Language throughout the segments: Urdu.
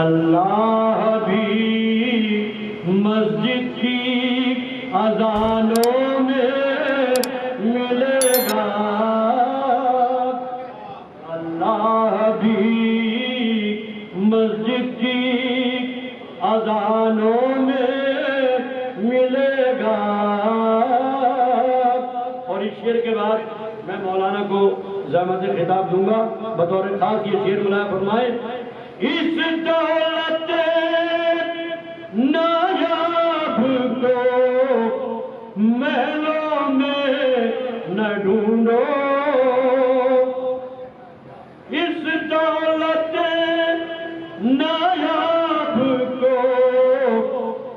اللہ بھی مسجد کی اذانوں میں ملے گا، اللہ بھی مسجد کی اذانوں میں ملے گا۔ اور اس شعر کے بعد میں مولانا کو زحمت خطاب دوں گا، بطور خاص یہ شعر ملایا فرمائے۔ اس دولت نایاب کو محلوں میں نہ ڈھونڈو، اس دولت نایاب کو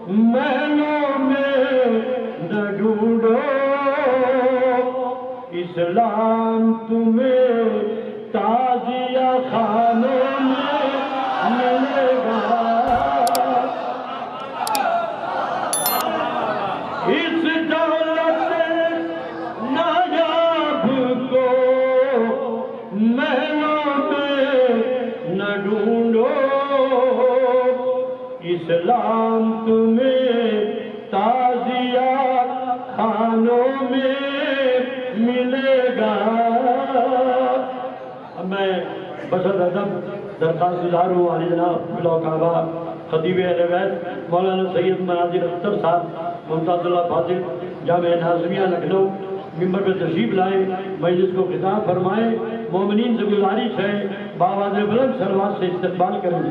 محلوں میں نہ ڈھونڈو، اسلام تمہیں تعزیہ خانوں میں ملے گا، اس دولت نایاب کو محلوں میں نہ ڈھونڈو، اسلام تمہیں تعزیہ خانوں میں ملے گا۔ اب میں بسط ادب درخواست گزار ہوں علی جناب بلا کعبہ خطیب اہل بیت مولانا سید مناظر اختر صاحب ممتاز اللہ فاضل جامعہ ناظمیہ لکھنؤ ممبر پہ تشریف لائیں، مجلس کو خطاب فرمائیں۔ مومنین سے گزارش ہے بآواز بلند سروات سے استقبال کریں۔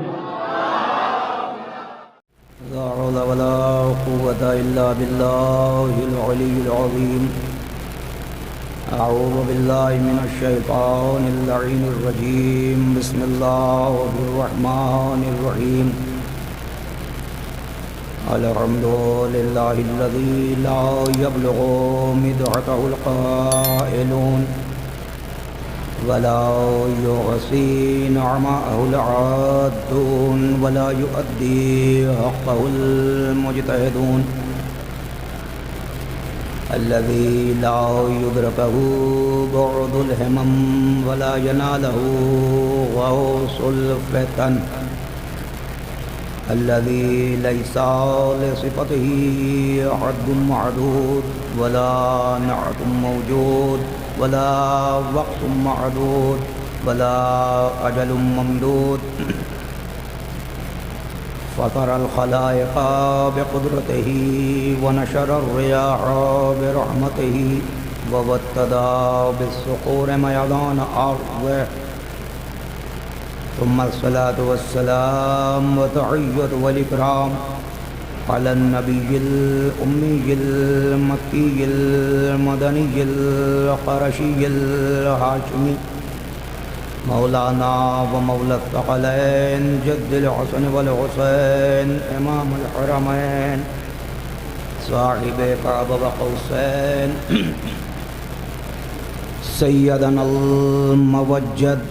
لا حول ولا قوة إلا بالله العلي العظيم. أعوذ بالله من الشيطان اللعين الرجيم. بسم الله الرحمن الرحيم. الحمد لله الذي لا يبلغ مدحته القائلون ولا يحصي نعماءه العادون ولا يؤدي حقه المجتهدون، الذي لا يدركه بعد الهمم ولا يناله غوص الفتن، الذي ليس لصفته حد معدود ولا نعت موجود ولا وقت معدود ولا أجل ممدود، فطر الخلائق بقدرته ونشر الرياح برحمته وابتدى بالصخور ميدان أرضه، ثم الصلاة والسلام وتحية والإكرام على النبي الأمي المكي المدني القرشي الهاشمي مولانا ومولى الثقلين جد الحسن والحسين إمام الحرمين صاحب كعب وقوسين سيدنا الموجد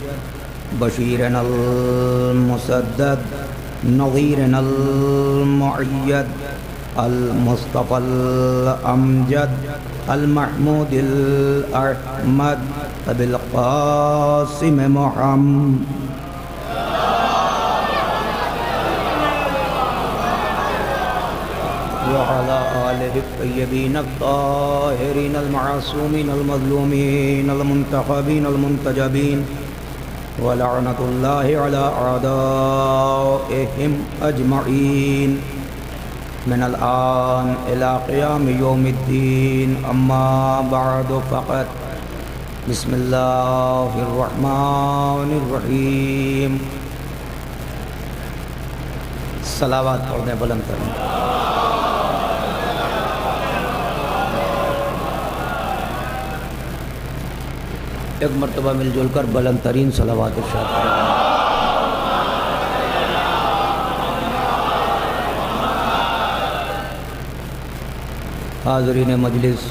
بشيرنا المسدد نظيرنا المؤيد المصطفى الأمجد المحمود الأحمد أبي القاسم محمد وعلى آله الطيبين الطاهرين المعصومين المظلومين المنتخبين المنتجبين، ولعنة الله على أعدائهم أجمعين من الآن إلى قيام يوم الدين. أما بعد فقد بسم الله الرحمن الرحيم. صلوات پڑھنے بلند کریں. ایک مرتبہ مل جل کر بلند ترین صلوات ارشاد کریں. حاضرین مجلس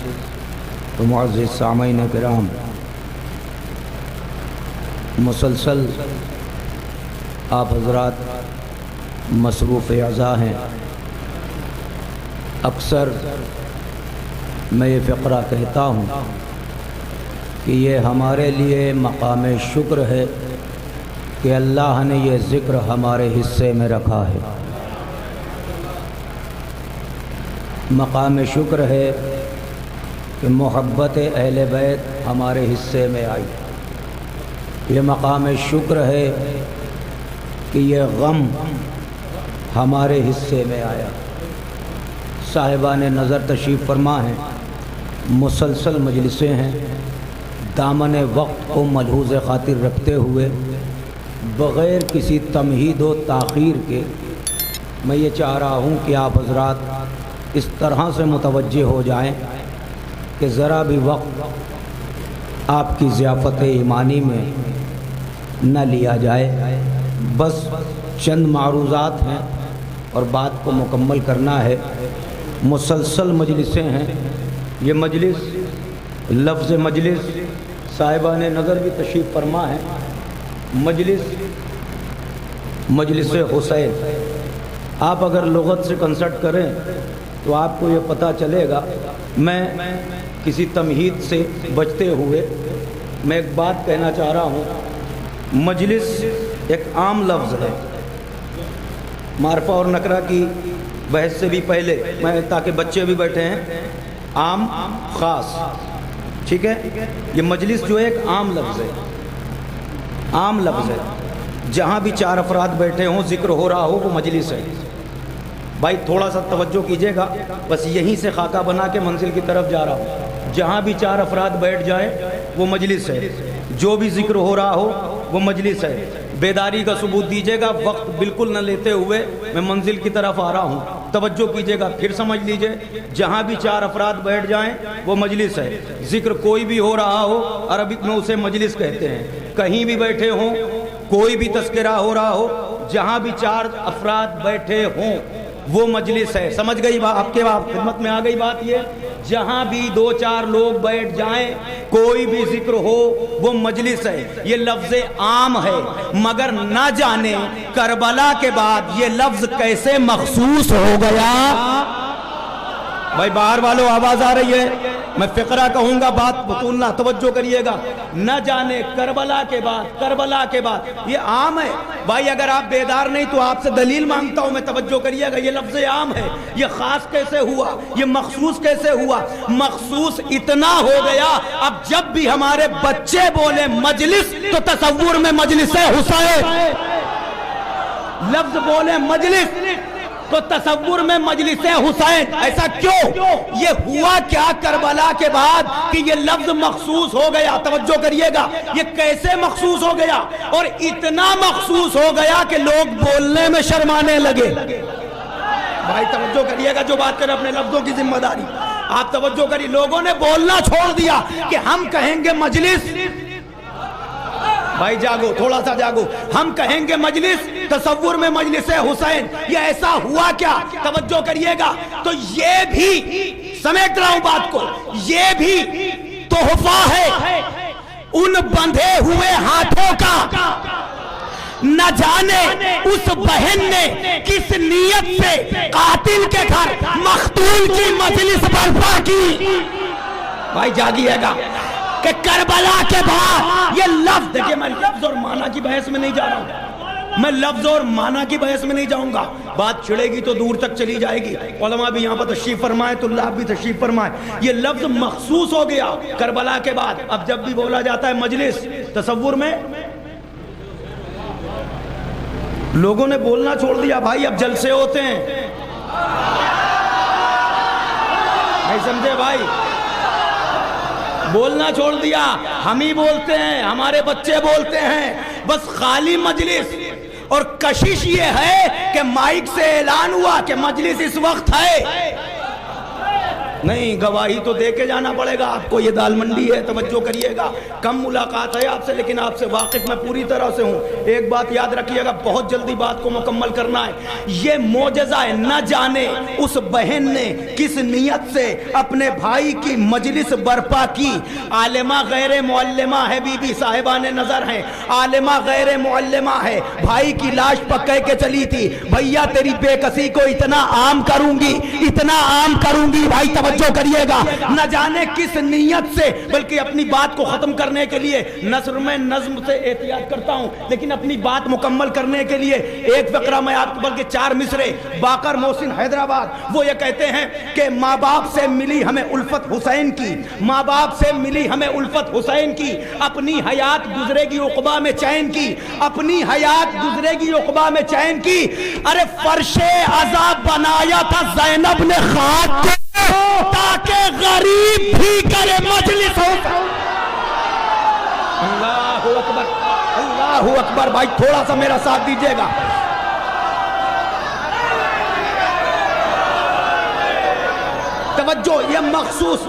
و معزز سامعین کرام، مسلسل آپ حضرات مصروف اعضاء ہیں. اکثر میں یہ فقرہ کہتا ہوں کہ یہ ہمارے لیے مقام شکر ہے کہ اللہ نے یہ ذکر ہمارے حصے میں رکھا ہے۔ مقام شکر ہے کہ محبت اہل بیت ہمارے حصے میں آئی۔ یہ مقام شکر ہے کہ یہ غم ہمارے حصے میں آیا۔ صاحبان نظر تشریف فرما ہیں، مسلسل مجلسیں ہیں، دامن وقت کو ملحوظ خاطر رکھتے ہوئے بغیر کسی تمہید و تاخیر کے میں یہ چاہ رہا ہوں کہ آپ حضرات اس طرح سے متوجہ ہو جائیں کہ ذرا بھی وقت آپ کی ضیافت ایمانی میں نہ لیا جائے۔ بس چند معروضات ہیں اور بات کو مکمل کرنا ہے۔ مسلسل مجلسیں ہیں، یہ مجلس لفظ مجلس صاحبان نظر بھی تشریف فرما ہے، مجلس حسین۔ آپ اگر لغت سے کنسلٹ کریں تو آپ کو یہ پتہ چلے گا۔ میں کسی تمہید سے بچتے ہوئے میں ایک بات کہنا چاہ رہا ہوں۔ مجلس ایک عام لفظ ہے، معرفہ اور نکرہ کی بحث سے بھی پہلے میں، تاکہ بچے بھی بیٹھے ہیں، عام خاص، ٹھیک ہے۔ یہ مجلس جو ہے ایک عام لفظ ہے، عام لفظ ہے۔ جہاں بھی چار افراد بیٹھے ہوں، ذکر ہو رہا ہو، وہ مجلس ہے۔ بھائی تھوڑا سا توجہ کیجئے گا، بس یہیں سے خاکہ بنا کے منزل کی طرف جا رہا ہوں۔ جہاں بھی چار افراد بیٹھ جائیں وہ مجلس ہے، جو بھی ذکر ہو رہا ہو وہ مجلس ہے۔ بیداری کا ثبوت دیجئے گا، وقت بالکل نہ لیتے ہوئے میں منزل کی طرف آ رہا ہوں، توجہ کیجئے گا، پھر سمجھ لیجئے۔ جہاں بھی چار افراد بیٹھ جائیں وہ مجلس ہے۔ ذکر کوئی بھی ہو رہا ہو، عربک میں اسے مجلس کہتے ہیں۔ کہیں بھی بیٹھے ہوں، کوئی بھی تذکرہ ہو رہا ہو، جہاں بھی چار افراد بیٹھے ہوں وہ مجلس ہے۔ سمجھ گئی بات؟ آپ کے خدمت میں آ گئی بات؟ یہ جہاں بھی دو چار لوگ بیٹھ جائیں، کوئی بھی ذکر ہو، وہ مجلس ہے۔ یہ لفظ عام ہے، مگر نہ جانے کربلا کے بعد یہ لفظ کیسے مخصوص ہو گیا۔ بھائی باہر والوں آواز آ رہی ہے؟ میں فقرہ کہوں گا، بات بطولنا، توجہ کریے گا۔ نہ جانے کربلا کے بعد یہ عام ہے۔ بھائی اگر آپ بیدار نہیں تو آپ سے دلیل مانگتا ہوں میں، توجہ کریے گا۔ یہ لفظ عام ہے، یہ خاص کیسے ہوا، یہ مخصوص کیسے ہوا؟ مخصوص اتنا ہو گیا، اب جب بھی ہمارے بچے بولے مجلس تو تصور میں مجلس حسین، لفظ بولے مجلس تو تصور میں مجلس حسین۔ ایسا کیوں؟ یہ ہوا کیا کربلا کے بعد کہ یہ لفظ مخصوص ہو گیا؟ توجہ کریے گا، یہ کیسے مخصوص ہو گیا؟ اور اتنا مخصوص ہو گیا کہ لوگ بولنے میں شرمانے لگے۔ بھائی توجہ کریے گا، جو بات کریں اپنے لفظوں کی ذمہ داری آپ توجہ کریے۔ لوگوں نے بولنا چھوڑ دیا کہ ہم کہیں گے مجلس۔ بھائی جاگو، تھوڑا سا جاگو۔ ہم کہیں گے مجلس، تصور میں مجلس حسین۔ یہ ایسا ہوا کیا؟ توجہ کریے گا۔ تو یہ بھی سمیٹ رہا ہوں بات کو، یہ بھی تحفہ ہے ان بندھے ہوئے ہاتھوں کا۔ نہ جانے اس بہن نے کس نیت سے قاتل کے گھر مقتول کی مجلس برپا کی۔ بھائی جاگیے گا کہ کربلا کے بعد یہ لفظ، دیکھیں میں لفظ اور معنی کی بحث میں نہیں جا رہا ہوں، میں لفظ اور معنی کی بحث میں نہیں جاؤں گا۔ بات چھڑے گی تو دور تک چلی جائے گی۔ علماء بھی یہاں پر تشریف فرمائے، تو اللہ بھی تشریف فرمائے۔ یہ لفظ مخصوص ہو گیا کربلا کے بعد۔ اب جب بھی بولا جاتا ہے مجلس، تصور میں لوگوں نے بولنا چھوڑ دیا۔ بھائی اب جلسے ہوتے ہیں، نہیں سمجھے بھائی؟ بولنا چھوڑ دیا، ہم ہی بولتے ہیں، ہمارے بچے بولتے ہیں، بس خالی مجلس۔ اور کشش یہ ہے کہ مائک سے اعلان ہوا کہ مجلس اس وقت ہے، نہیں گواہی تو دے کے جانا پڑے گا آپ کو۔ یہ دال منڈی ہے، توجہ کریے گا۔ کم ملاقات ہے آپ سے، لیکن آپ سے واقف میں پوری طرح سے ہوں۔ ایک بات یاد رکھیے گا، بہت جلدی بات کو مکمل کرنا ہے۔ یہ معجزہ ہے، نہ جانے اس بہن نے کس نیت سے اپنے بھائی کی مجلس برپا کی۔ عالمہ غیر معلمہ ہے، بی بی صاحبان نظر ہیں، عالمہ غیر معلمہ ہے، بھائی کی لاش پکے کے چلی تھی، بھیا تیری بے کسی کو اتنا عام کروں گی، اتنا عام کروں گی۔ بھائی توجہ کریے گا، نہ جانے کس نیت سے، بلکہ اپنی بات کو ختم کرنے کے لیے نثر میں نظم سے احتیاط کرتا ہوں، لیکن اپنی بات مکمل کرنے کے لیے ایک فقرہ میں آپ بلکہ 4 مصرے باقر محسن حیدرآباد وہ یہ کہتے ہیں کہ ماں باپ سے ملی ہمیں الفت حسین کی، ماں باپ سے ملی ہمیں الفت حسین کی، اپنی حیات گزرے گی عقبہ میں چین کی، اپنی حیات گزرے گی عقبہ میں چین کی۔ ارے فرش عذاب بنایا تھا زینب نے خاک کو تاکہ غریب بھی کرے مجلس ہو۔ اللہ اکبر، اللہ اکبر۔ بھائی تھوڑا سا میرا ساتھ دیجئے گا۔ توجہ، یہ مخصوص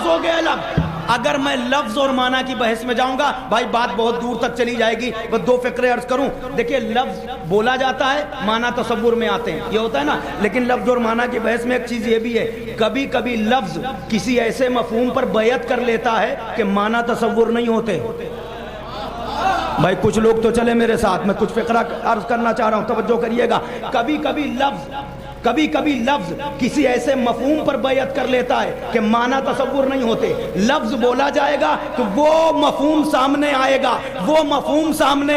ہو گیا لفظ۔ اگر میں لفظ اور معنی کی بحث میں جاؤں گا بھائی بات بہت دور تک چلی جائے گی، بس 2 فقرے عرض کروں۔ دیکھیں لفظ بولا جاتا ہے، معنی تصور میں آتے ہیں، یہ ہوتا ہے نا، لیکن لفظ اور معنی کی بحث میں ایک چیز یہ بھی ہے، کبھی کبھی لفظ کسی ایسے مفہوم پر بیعت کر لیتا ہے کہ معنی تصور نہیں ہوتے۔ بھائی کچھ لوگ تو چلے میرے ساتھ، میں کچھ فقرہ عرض کرنا چاہ رہا ہوں، توجہ کریے گا۔ کبھی کبھی لفظ کسی ایسے مفہوم پر بیعت کر لیتا ہے کہ معنی تصور نہیں ہوتے۔ لفظ بولا جائے گا تو وہ مفہوم سامنے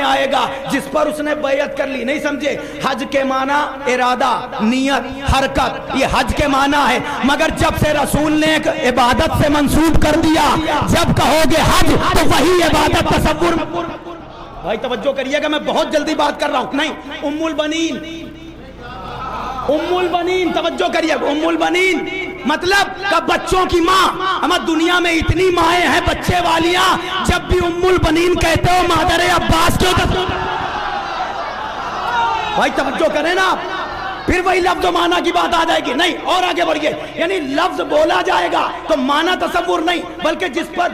آئے گا جس پر اس نے بیعت کر لی۔ نہیں سمجھے؟ حج کے معنی ارادہ، نیت، حرکت، یہ حج کے معنی ہے، مگر جب سے رسول نے ایک عبادت سے منسوب کر دیا، جب کہو گے حج تو وہی عبادت تصور۔ بھائی توجہ کریے گا، میں بہت جلدی بات کر رہا ہوں۔ نہیں، ام البنین، توجہ کریے، ام البنین مطلب کہ بچوں کی ماں۔ ہمیں دنیا میں اتنی مائیں ہیں بچے والیاں، جب بھی ام البنین کہتے ہو مادر عباس کیوں کہتے ہو؟ بھائی توجہ کریں نا، پھر وہی لفظ و معنی کی بات آ جائے گی۔ نہیں، اور آگے بڑھئے، یعنی لفظ بولا جائے گا تو معنی تصور نہیں، بلکہ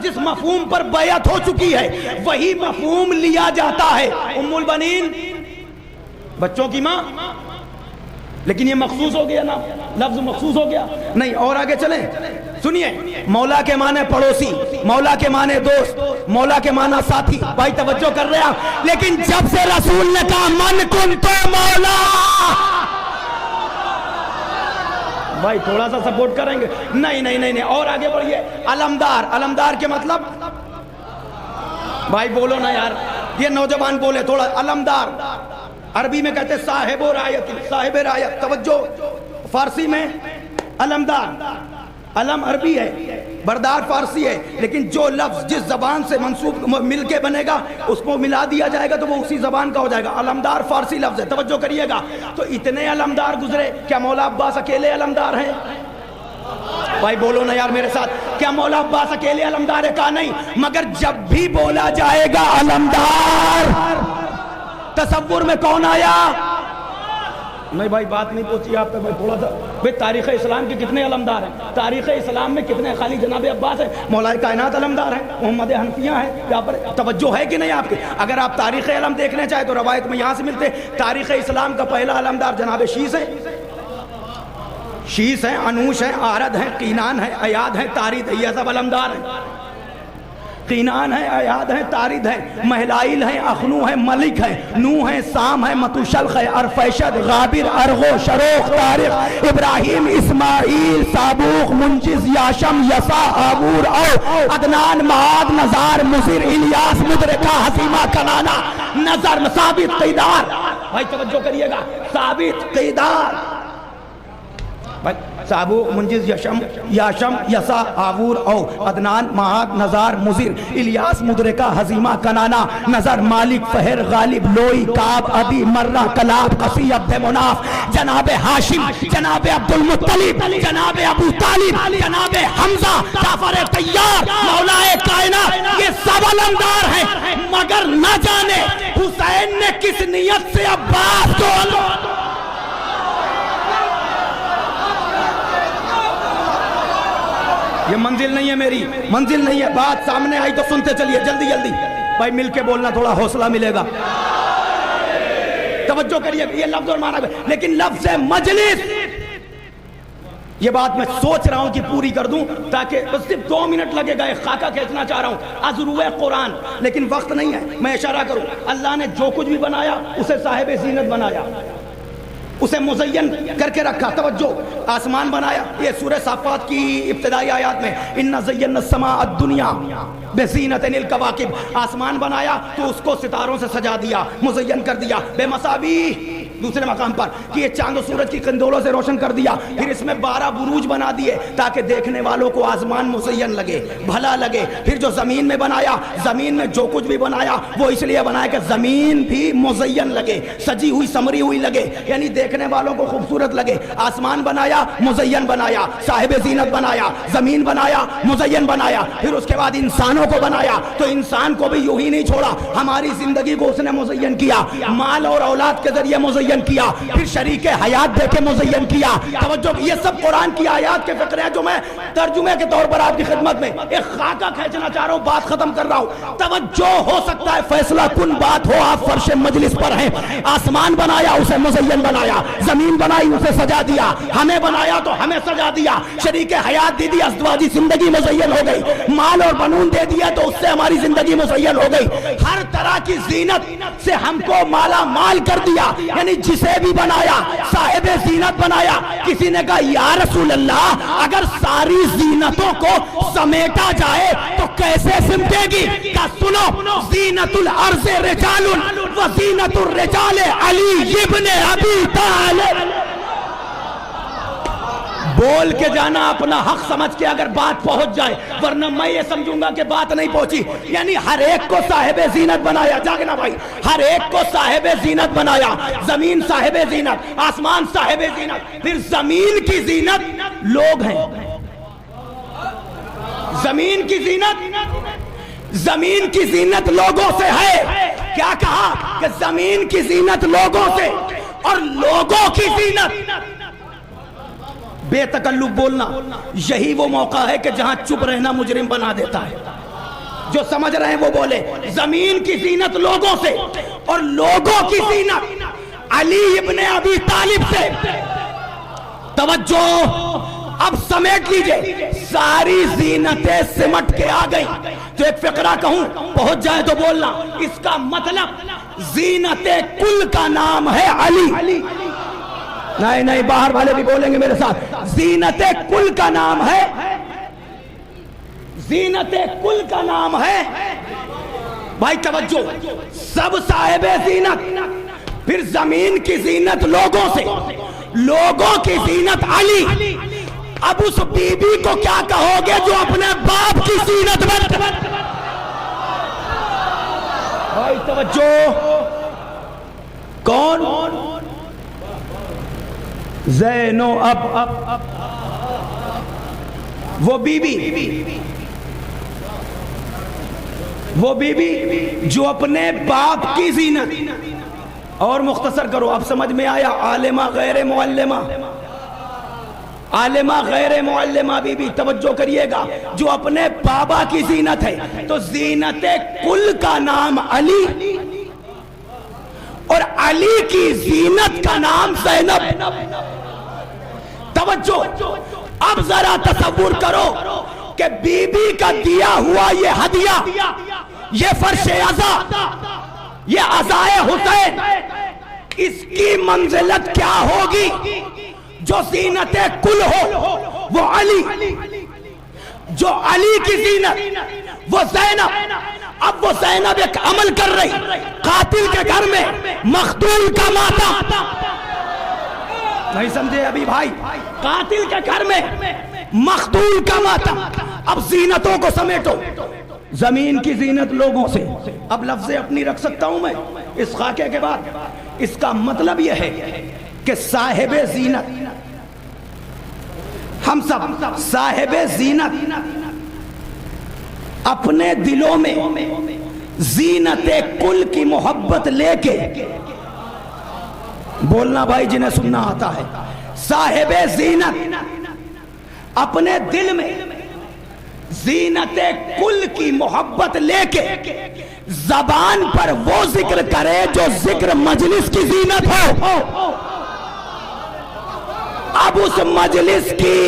جس مفہوم پر بیعت ہو چکی ہے وہی مفہوم لیا جاتا ہے۔ ام البنین بچوں کی ماں، لیکن یہ مخصوص ہو گیا نا، لفظ مخصوص ہو گیا۔ نہیں، اور آگے چلیں، سنیے، مولا کے معنی پڑوسی، مولا کے معنی دوست، مولا کے معنی ساتھی۔ بھائی توجہ کر رہے ہیں، لیکن جب سے رسول نے کہا من کنتو مولا، بھائی تھوڑا سا سپورٹ کریں گے؟ نہیں، اور آگے بڑھئے۔ علمدار کے مطلب، بھائی بولو نا یار، یہ نوجوان بولے تھوڑا۔ علمدار عربی میں کہتے صاحب و رایت، صاحب رایت۔ توجہ، فارسی میں علمدار، علم عربی ہے، بردار فارسی ہے، لیکن جو لفظ جس زبان سے منسوب مل کے بنے گا اس کو ملا دیا جائے گا تو وہ اسی زبان کا ہو جائے گا۔ علمدار فارسی لفظ ہے، توجہ کریے گا۔ تو اتنے علمدار گزرے، کیا مولا عباس اکیلے علمدار ہیں؟ بھائی بولو نا یار میرے ساتھ، کیا مولا عباس اکیلے علمدار ہے؟ کہا نہیں، مگر جب بھی بولا جائے گا علمدار، تصور میں کون آیا؟ نہیں بھائی بات نہیں پوچھی آپ پہ، بھائی تھوڑا سا۔ بھائی تاریخ اسلام کے کتنے علمدار ہیں؟ تاریخ اسلام میں کتنے؟ خالی جناب عباس ہے، مولا کائنات علمدار ہیں، محمد حنفیہ ہیں، یہاں پر توجہ ہے کہ نہیں آپ کے؟ اگر آپ تاریخ علم دیکھنے چاہے تو روایت میں یہاں سے ملتے۔ تاریخ اسلام کا پہلا علمدار جناب شیس ہیں، انوش ہیں، آرد ہیں، قینان ہیں، ایاد ہیں، تارید ہیں، یہ سب علمدار ہیں۔ قینان ہے، ایاد ہے، تارد ہے، مہلائل ہے، اخنو ہے، ملک ہے، نو ہے، سام ہے، متوشلخ ہے، ارفیشد، غابر، ارغو، شروخ، طارق، ابراہیم، اسماعیل، سابوخ، منجز، یاشم، یسا، آبور، او، عدنان، معاد، نزار، مصر، الیاس، مدرکہ، حسیمہ، کنانا، نظر، ثابت، قیدار۔ بھائی توجہ کریے گا، ثابت، قیدار، سابوق، منجز، یاشم، یسا، آبور، او، عدنان، معاد، نزار، مزر، الیاس، مدرکہ، حزیمہ، کنانا، نظر، مالک، فہر، غالب، لوئی، کعب، عدی، مرہ، کلاب، قصی، عبد مناف، جناب ہاشم، جناب عبد المطلب، جناب ابو طالب، جناب حمزہ، جعفر طیار، مولا کائنات، یہ سب علمدار ہیں، مگر نہ جانے حسین نے کس نیت سے عباس کو یہ منزل نہیں ہے میری، منزل نہیں ہے، بات سامنے آئی تو سنتے چلیے، جلدی جلدی بھائی مل کے بولنا، تھوڑا حوصلہ ملے گا۔ توجہ کریے، یہ لفظ اور معنی، لیکن لفظ مجلس، یہ بات میں سوچ رہا ہوں کہ پوری کر دوں تاکہ بس صرف 2 منٹ لگے گا، ایک خاکہ کھینچنا چاہ رہا ہوں از روح قرآن، لیکن وقت نہیں ہے، میں اشارہ کروں۔ اللہ نے جو کچھ بھی بنایا اسے صاحب زینت بنایا، اسے مزین کر کے رکھا. توجہ, آسمان بنایا. یہ سورہ صافات کی ابتدائی آیات میں اِنَّا زَيَّنَّا السَّمَاءَ الدُّنْيَا بِزِينَةٍ الْكَوَاكِبِ, آسمان بنایا تو اس کو ستاروں سے سجا دیا, مزین کر دیا. بے مصابیح دوسرے مقام پر کہ یہ چاند و سورج کی قندولوں سے روشن کر دیا. پھر اس میں 12 بروج بنا دیے تاکہ دیکھنے والوں کو آسمان مزین لگے, بھلا لگے. پھر جو زمین میں بنایا, زمین میں جو کچھ بھی بنایا وہ اس لیے بنایا کہ زمین بھی مزین لگے, سجی ہوئی سمری ہوئی لگے, یعنی دیکھنے والوں کو خوبصورت لگے. آسمان بنایا, مزین بنایا, صاحب زینت بنایا, زمین بنایا, مزین بنایا. پھر اس کے بعد انسانوں کو بنایا تو انسان کو بھی یوں ہی نہیں چھوڑا, ہماری زندگی کو اس نے مزین کیا, مال اور اولاد کے ذریعے مزین کیا, پھر شریک حیات دے کے مزین کیا. توجہ, یہ سب قرآن کی آیات کے فقرے ہیں جو میں ترجمے کے طور پر آپ کی خدمت میں ایک خاکہ کھینچنا چاہ رہا ہوں, بات ختم کر رہا ہوں. توجہ, ہو سکتا ہے فیصلہ کن بات ہو, آپ فرش مجلس پر ہیں. آسمان بنایا, اسے مزین بنایا, زمین بنائی, اسے سجا دیا, ہمیں بنایا تو ہمیں سجا دیا, شریک حیات دی دی, ازدواجی زندگی مزین ہو گئی, مال اور بنون دے دیا تو اس سے ہماری زندگی مزین ہو گئی. ہر طرح کی زینت سے ہم کو مالا مال کر دیا, یعنی جسے بھی بنایا صاحب زینت بنایا. کسی نے کہا یا رسول اللہ اگر ساری زینتوں کو سمیٹا جائے تو کیسے سمٹے گی؟ کہا سنو, زینت الارض رجال و زینت الرجال علی ابن ابی طالب. بول کے جانا اپنا حق سمجھ کے اگر بات پہنچ جائے, ورنہ میں یہ سمجھوں گا کہ بات نہیں پہنچی. یعنی ہر ایک کو صاحب زینت بنایا. جاگنا بھائی, ہر ایک کو صاحب زینت بنایا. زمین صاحب زینت, آسمان صاحب زینت. پھر زمین کی زینت لوگ ہیں. زمین کی زینت, زمین کی زینت لوگوں سے ہے. کیا کہا کہ زمین کی زینت لوگوں سے, اور لوگوں کی زینت بے تکلف بولنا. یہی وہ موقع ہے کہ جہاں چپ رہنا مجرم بنا دیتا ہے. جو سمجھ رہے ہیں وہ بولے. زمین کی زینت لوگوں سے, اور لوگوں کی زینت علی ابن ابی طالب سے. توجہ, اب سمیٹ لیجئے, ساری زینتیں سمٹ کے آ گئی. تو ایک فقرہ کہوں, پہنچ جائے تو بولنا. اس کا مطلب زینت کل کا نام ہے علی. نہیں نہیں, باہر والے بھی بولیں گے میرے ساتھ. زینت کل کا نام ہے, زینت کل کا نام ہے. بھائی توجہ, سب صاحب زینت. پھر زمین کی زینت لوگوں سے, لوگوں کی زینت علی. اب اس بی بی کو کیا کہو گے جو اپنے باپ کی زینت میں. بھائی توجہ, کون؟ زینو. اب وہ بی بی, وہ بی بی جو اپنے باپ کی زینت. اور مختصر کرو, اب سمجھ میں آیا. عالمہ غیر معلمہ, عالمہ غیر معلمہ بی بی. توجہ کریے گا, جو اپنے بابا کی زینت ہے. تو زینت کل کا نام علی, اور علی کی زینت کا نام زینب. توجہ, اب ذرا تصور کرو کہ بی بی کا دیا ہوا یہ ہدیہ, یہ فرش عزا, یہ عزائے حسین, اس کی منزلت کیا ہوگی؟ جو زینت کل ہو وہ علی, جو علی کی زینت وہ زینب. اب وہ زینب ایک عمل کر رہی, قاتل کے گھر میں مقتول کا ماتم. نہیں سمجھے ابھی بھائی, قاتل کے گھر میں مقتول کا ماتم. اب زینتوں کو سمیٹو. زمین کی زینت لوگوں سے. اب لفظیں اپنی رکھ سکتا ہوں میں اس خاکے کے بعد. اس کا مطلب یہ ہے کہ صاحب زینت, ہم سب صاحب زینت اپنے دلوں میں زینت کل کی محبت لے کے. بولنا بھائی جنہیں سننا آتا ہے. صاحب زینت اپنے دل میں زینت کل کی محبت لے کے زبان پر وہ ذکر کرے جو ذکر مجلس کی زینت ہو. اب اس مجلس کی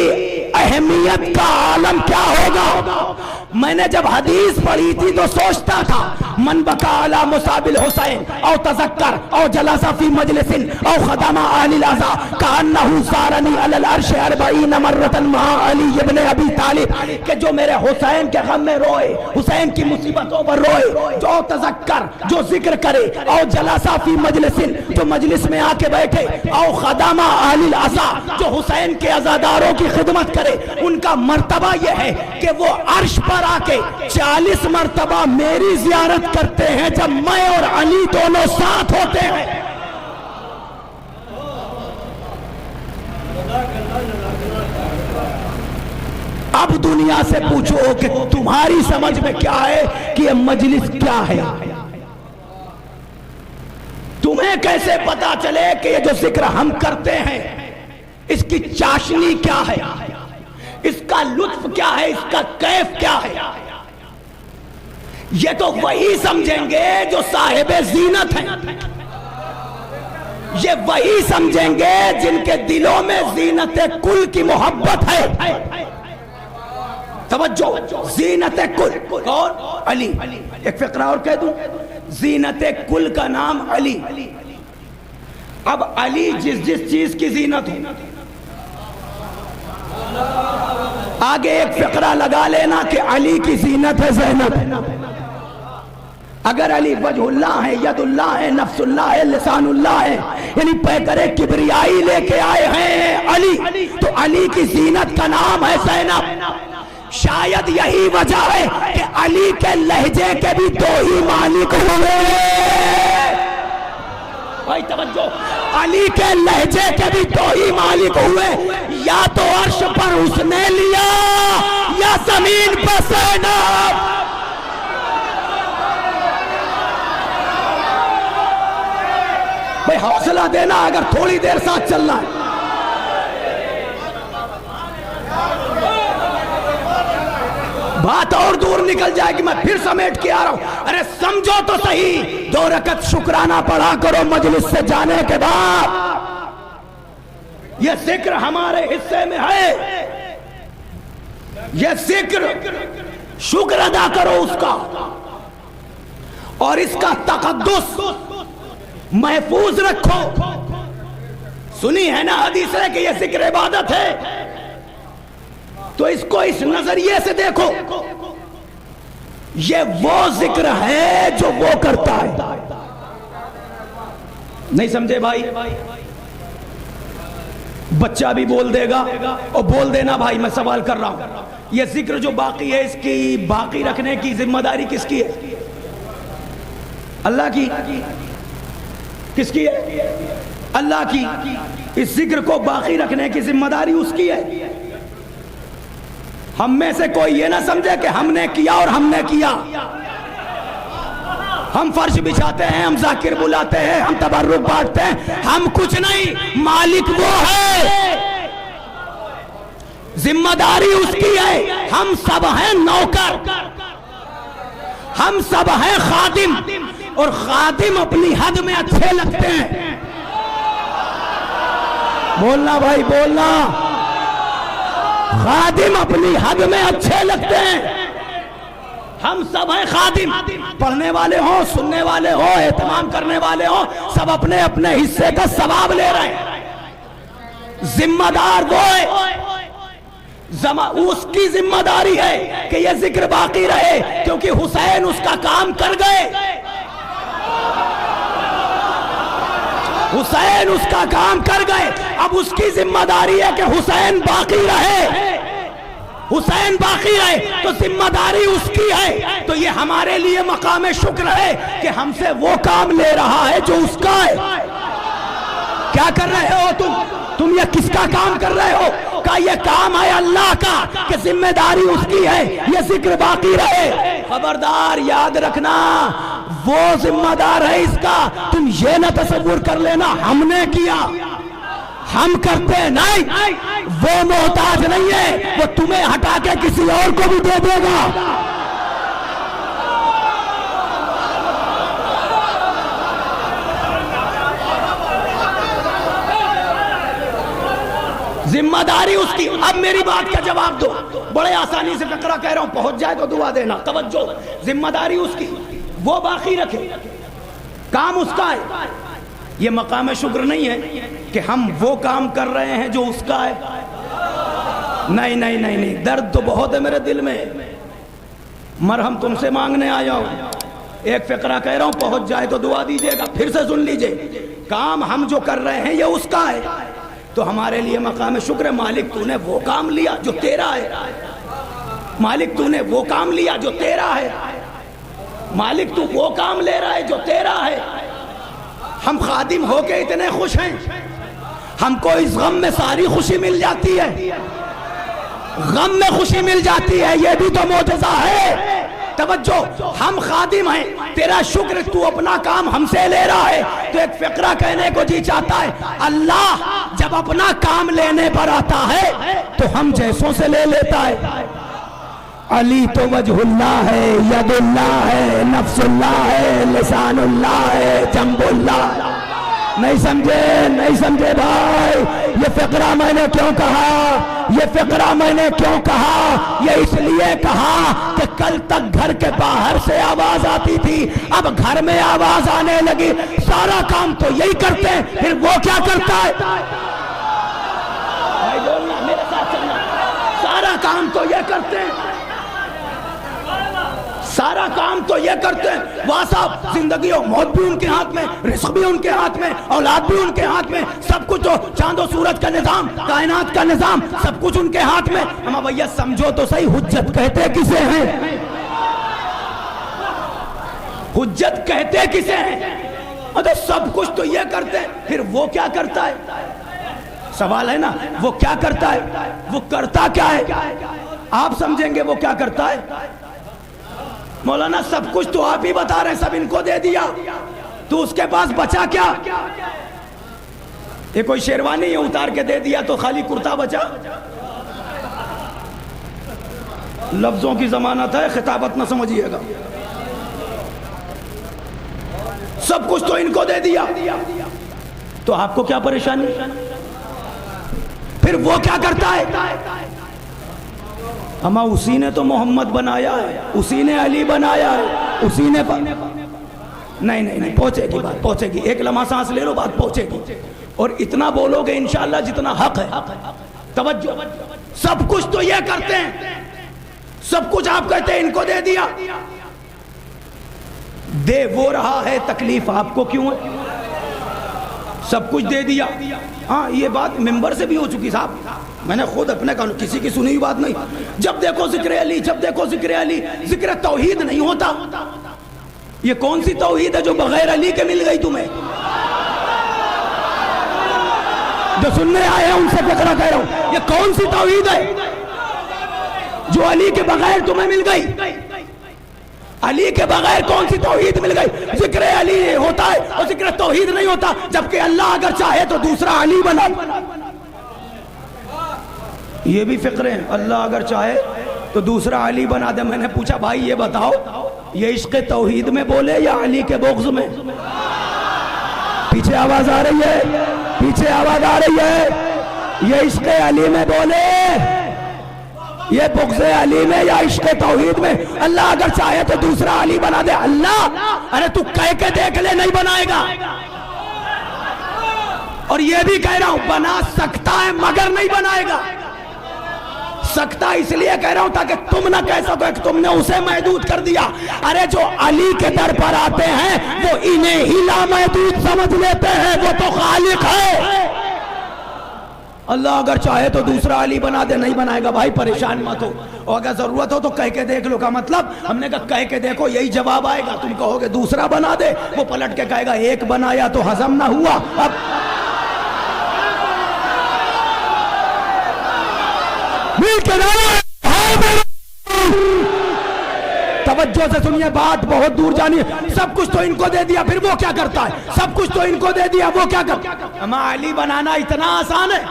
اہمیت کا عالم کیا ہوگا. میں نے جب حدیث پڑھی تھی تو سوچتا تھا من بکا علی مصاب الحسین او تذکر او جلس فی مجلس او خدم اہل العزا کانہ زارنی علی العرش 40 مرۃ مع علی ابن ابی طالب، کہ جو میرے حسین کے غم میں روئے، حسین کی مصیبتوں پر روئے، جو تذکر، جو ذکر کرے، او جلس فی مجلس، جو مجلس میں آ کے بیٹھے، او خدم اہل العزا، جو حسین کے عزاداروں کی خدمت کرے، ان کا مرتبہ یہ ہے کہ وہ عرش پر آ کے 40 مرتبہ میری زیارت کرتے ہیں جب میں اور علی دونوں ساتھ ہوتے ہیں. اب دنیا سے پوچھو کہ تمہاری سمجھ میں کیا ہے کہ یہ مجلس کیا ہے. تمہیں کیسے پتا چلے کہ یہ جو ذکر ہم کرتے ہیں اس کی چاشنی کیا ہے، اس کا لطف کیا ہے، اس کا کیف کیا ہے؟ یہ تو وہی سمجھیں گے جو صاحب زینت ہیں، یہ وہی سمجھیں گے جن کے دلوں میں زینت کل کی محبت ہے. توجہ، زینت کل کون؟ علی. ایک فقرہ اور کہہ دوں، زینت کل کا نام علی. اب علی جس جس چیز کی زینت ہو، آگے ایک فقرہ لگا لینا کہ علی کی زینت ہے زینب. اگر علی وجہ اللہ ہے، ید اللہ ہے، نفس اللہ ہے، لسان اللہ ہے، یعنی پیکر کبریائی لے کے آئے ہیں علی، تو علی کی زینت کا نام ہے زینب. شاید یہی وجہ ہے کہ علی کے لہجے کے بھی دو ہی مالک ہوئے. بھائی توجہ، علی کے لہجے کے بھی دو ہی مالک ہوئے، یا تو عرش پر اس نے لیا یا زمین پر زینب. بھائی حوصلہ دینا اگر تھوڑی دیر ساتھ چلنا ہے. بات اور دور نکل جائے گی، میں پھر سمیٹ کے آ رہا ہوں. ارے سمجھو تو صحیح، 2 رکعت شکرانہ پڑھا کرو مجلس سے جانے کے بعد. یہ ذکر ہمارے حصے میں ہے، یہ ذکر شکر ادا کرو اس کا، اور اس کا تقدس محفوظ رکھو. سنی ہے نا حدیث ہے کہ یہ ذکر عبادت ہے، تو اس کو اس نظریے سے دیکھو، یہ وہ ذکر ہے جو وہ کرتا ہے. نہیں سمجھے بھائی؟ بچہ بھی بول دے گا، اور بول دینا بھائی میں سوال کر رہا ہوں، یہ ذکر جو باقی ہے اس کی باقی رکھنے کی ذمہ داری کس کی ہے؟ اللہ کی. کس کی ہے؟ اللہ کی. اس ذکر کو باقی رکھنے کی ذمہ داری اس کی ہے. ہم میں سے کوئی یہ نہ سمجھے کہ ہم نے کیا اور ہم نے کیا. ہم فرش بچھاتے ہیں، ہم ذاکر بلاتے ہیں، ہم تبرک بانٹتے ہیں، ہم کچھ نہیں. مالک وہ ہے، ذمہ داری اس کی ہے. ہم سب ہیں نوکر، ہم سب ہیں خادم، اور خادم اپنی حد میں اچھے لگتے ہیں. بولنا بھائی بولنا. خادم اپنی حد میں اچھے لگتے ہیں. ہم سب ہیں خادم، پڑھنے والے ہوں، سننے والے ہوں، اہتمام کرنے والے ہوں، سب اپنے اپنے حصے کا ثواب لے رہے ہیں. ذمہ دار وہ ہے، اس کی ذمہ داری ہے کہ یہ ذکر باقی رہے، کیونکہ حسین اس کا کام کر گئے. حسین اس کا کام کر گئے، اب اس کی ذمہ داری ہے کہ حسین باقی رہے. حسین باقی رہے تو ذمہ داری اس کی ہے. تو یہ ہمارے لیے مقام شکر ہے کہ ہم سے وہ کام لے رہا ہے جو اس کا ہے. کیا کر رہے ہو تم یہ کس کا کام کر رہے ہو؟ کہ یہ کام ہے اللہ کا، کہ ذمہ داری اس کی ہے یہ ذکر باقی رہے. خبردار یاد رکھنا، وہ ذمہ دار ہے اس کا. تم یہ نہ تصور کر لینا ہم نے کیا، ہم کرتے نہیں. وہ محتاج نہیں ہے، وہ تمہیں ہٹا کے کسی اور کو بھی دے دے گا. ذمہ داری اس کی. اب میری بات کا جواب دو. بڑے آسانی سے فقرہ کہہ رہا ہوں, پہنچ جائے تو دعا دینا. توجہ, ذمہ داری اس کی, وہ باقی رکھے, کام اس کا ہے. یہ مقام شکر نہیں ہے کہ ہم وہ کام کر رہے ہیں جو اس کا ہے. نہیں نہیں نہیں نہیں, درد تو بہت ہے میرے دل میں, مرہم تم سے مانگنے آیا ہوں. ایک فقرہ کہہ رہا ہوں, پہنچ جائے تو دعا دیجئے گا. پھر سے سن لیجئے, کام ہم جو کر رہے ہیں یہ اس کا ہے, تو ہمارے لیے مقام شکر ہے. مالک تو نے وہ کام لیا جو تیرا ہے, مالک تو نے وہ کام لیا جو تیرا ہے, مالک تو وہ کام لے رہا ہے جو تیرا ہے. ہم خادم ہو کے اتنے خوش ہیں, ہم کو اس غم میں ساری خوشی مل جاتی ہے, غم میں خوشی مل جاتی ہے, یہ بھی تو معجزہ ہے. توجہ, ہم خادم ہیں, تیرا شکر تو اپنا کام ہم سے لے رہا ہے. تو ایک فقرہ کہنے کو جی چاہتا ہے, اللہ جب اپنا کام لینے پر آتا ہے تو ہم جیسوں سے لے لیتا ہے. علی تو وجہ اللہ ہے, ید اللہ ہے, نفس اللہ ہے, لسان اللہ ہے, جنب اللہ. نہیں سمجھے, نہیں سمجھے بھائی. یہ فقرہ میں نے کیوں کہا, یہ فقرہ میں نے کیوں کہا, یہ اس لیے کہا کہ کل تک گھر کے باہر سے آواز آتی تھی, اب گھر میں آواز آنے لگی. سارا کام تو یہی کرتے ہیں, پھر وہ کیا کرتا ہے؟ بھائی بولنا, میرے ساتھ چلنا. سارا کام تو یہ کرتے ہیں, سارا کام تو یہ کرتے ہیں. واہ صاحب, زندگی و موت بھی ان کے ہاتھ میں, رزق بھی ان کے ہاتھ میں, اولاد بھی ان کے ہاتھ میں, سب کچھ. تو چاند و سورج کا نظام, کائنات کا نظام, سب کچھ ان کے ہاتھ میں. اما بھیا سمجھو تو صحیح, حجت کہتے کسے ہیں؟ حجت کہتے کسے ہیں؟ سب کچھ تو یہ کرتے ہیں, پھر وہ کیا کرتا ہے؟ سوال ہے نا, وہ کیا کرتا ہے, وہ کرتا کیا ہے؟ آپ سمجھیں گے وہ کیا کرتا ہے. مولانا سب کچھ تو آپ ہی بتا رہے ہیں, سب ان کو دے دیا, تو اس کے پاس بچا کیا؟ یہ کوئی شیروانی یہ اتار کے دے دیا تو خالی کرتا بچا. لفظوں کی ضمانت ہے, خطابت نہ سمجھیے گا. سب کچھ تو ان کو دے دیا, تو آپ کو کیا پریشانی؟ پھر وہ کیا کرتا ہے؟ اما اسی نے تو محمد بنایا ہے, اسی نے علی بنایا ہے, اسی نے نہیں نہیں نہیں, پہنچے گی بات, پہنچے گی. ایک لمحہ سانس لے لو, بات پہنچے گی. اور اتنا بولو گے انشاءاللہ جتنا حق ہے. توجہ, سب کچھ تو یہ کرتے ہیں, سب کچھ آپ کہتے ہیں ان کو دے دیا. دے وہ رہا ہے, تکلیف آپ کو کیوں ہے؟ سب کچھ دے دیا. ہاں یہ بات ممبر سے بھی ہو چکی صاحب, میں نے خود اپنے کہا, کسی کی سنی ہوئی بات نہیں. جب دیکھو ذکر علی, جب دیکھو ذکر علی, ذکر توحید نہیں ہوتا. یہ کون سی توحید ہے جو بغیر علی کے مل گئی تمہیں؟ جو سننے آئے ہیں ان سے فقرہ کہہ رہا ہوں, یہ کون سی توحید ہے جو علی کے بغیر تمہیں مل گئی؟ علی کے بغیر کون سی توحید مل گئی؟ ذکر علی ہوتا ہے اور ذکر توحید نہیں ہوتا, جبکہ اللہ اگر چاہے تو دوسرا علی بنا. یہ بھی فقرے ہیں, اللہ اگر چاہے تو دوسرا علی بنا دے. میں نے پوچھا بھائی یہ بتاؤ, یہ عشق توحید میں بولے یا علی کے بغض میں؟ پیچھے آواز آ رہی ہے, پیچھے آواز آ رہی ہے. یہ عشق علی میں بولے, یہ بغض علی میں, یا عشق توحید میں؟ اللہ اگر چاہے تو دوسرا علی بنا دے. اللہ, ارے تو کہہ کے دیکھ لے, نہیں بنائے گا. اور یہ بھی کہہ رہا ہوں, بنا سکتا ہے مگر نہیں بنائے گا. سکتا اس لیے کہہ رہا ہوں تاکہ تم نہ کہہ سکو کہ تم نے اسے محدود کر دیا. ارے جو علی کے در پر آتے ہیں وہ انہیں ہی لامحدود سمجھ لیتے ہیں, وہ تو خالق ہے. اللہ اگر چاہے تو دوسرا علی بنا دے, نہیں بنائے گا. بھائی پریشان مت ہو, اور اگر ضرورت ہو تو کہہ کے دیکھ لو. کا مطلب ہم نے کہا کہہ کے دیکھو, یہی جواب آئے گا. تم کہو گے دوسرا بنا دے, وہ پلٹ کے کہے گا ایک بنایا تو ہضم نہ ہوا. اب توجہ سے سنیے, بات بہت دور جانی ہے. سب کچھ تو ان کو دے دیا, پھر وہ کیا کرتا ہے؟ سب کچھ تو ان کو دے دیا, وہ کیا کرتا ہے؟ اما علی بنانا اتنا آسان ہے,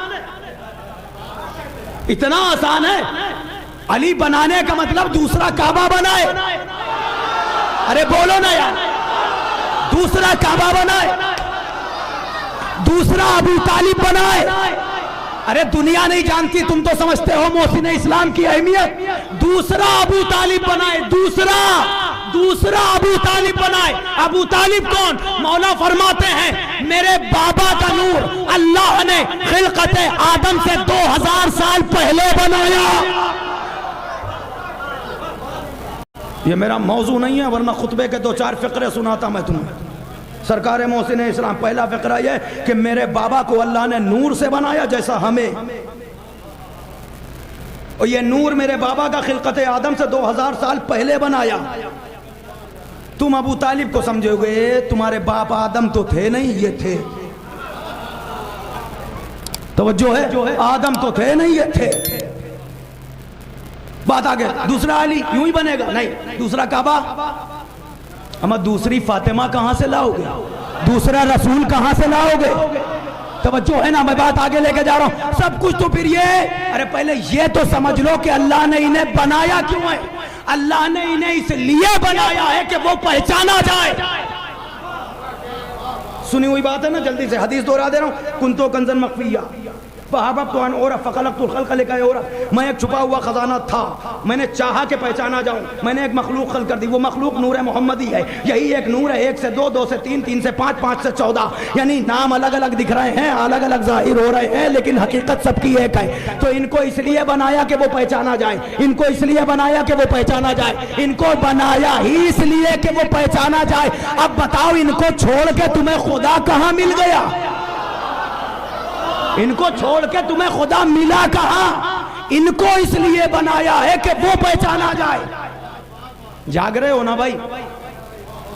اتنا آسان ہے. علی بنانے کا مطلب دوسرا کعبہ بنائے. ارے بولو نا یار, دوسرا کعبہ بنائے, دوسرا ابو طالب بنائے, ارے دنیا نہیں جانتی، تم تو سمجھتے ہو محسن اسلام کی اہمیت. دوسرا ابو طالب بنائے، دوسرا ابو طالب بنائے. ابو طالب کون؟ مولا فرماتے ہیں میرے بابا کا نور اللہ نے خلقت آدم سے 2000 سال پہلے بنایا. یہ میرا موضوع نہیں ہے، ورنہ خطبے کے 2-4 فقرے سناتا میں تمہیں. سرکار محسن اسلام پہلا فقرہ یہ کہ میرے بابا کو اللہ نے نور سے بنایا جیسا ہمیں، اور یہ نور میرے بابا کا خلقت آدم سے 2000 سال پہلے بنایا. تم ابو طالب کو سمجھو گے، تمہارے باپ آدم تو تھے نہیں، یہ تھے. توجہ ہے، آدم تو تھے نہیں، یہ تھے. بات آگے. دوسرا علی یوں ہی بنے گا؟ نہیں. دوسرا کعبہ، اما دوسری فاطمہ کہاں سے لاؤ گے؟ دوسرا رسول کہاں سے لاؤ گے؟ توجہ ہے نا، میں بات آگے لے کے جا رہا ہوں. سب کچھ تو پھر یہ، ارے پہلے یہ تو سمجھ لو کہ اللہ نے انہیں بنایا کیوں ہے. اللہ نے انہیں اس لیے بنایا ہے کہ وہ پہچانا جائے. سنی ہوئی بات ہے نا، جلدی سے حدیث دوہرا دے رہا ہوں. کنتو کنزن مخفیہ فَحَبَبْتُ أَنْ أُعْرَفَ فَخَلَقْتُ الْخَلْقَ لِكَيْ أُعْرَفَ. میں ایک چھپا ہوا خزانہ تھا، میں نے چاہا کہ پہچانا جاؤں. میں نے ایک مخلوق خلق کر دی، وہ مخلوق نور محمدی ہے. یہی ایک نور ہے، 1 سے 2، 2 سے 3، 3 سے 5، 5 سے 14. یعنی نام الگ الگ دکھ رہے ہیں، الگ الگ ظاہر ہو رہے ہیں، لیکن حقیقت سب کی ایک ہے. تو ان کو اس لیے بنایا کہ وہ پہچانا جائے، ان کو اس لیے بنایا کہ وہ پہچانا جائے، ان کو بنایا ہی اس لیے کہ وہ پہچانا جائے. اب بتاؤ ان کو چھوڑ کے تمہیں خدا کہاں مل گیا؟ ان کو چھوڑ کے تمہیں خدا ملا کہاں؟ ان کو اس لیے بنایا ہے کہ وہ پہچانا جائے. جاگ رہے ہو نا بھائی؟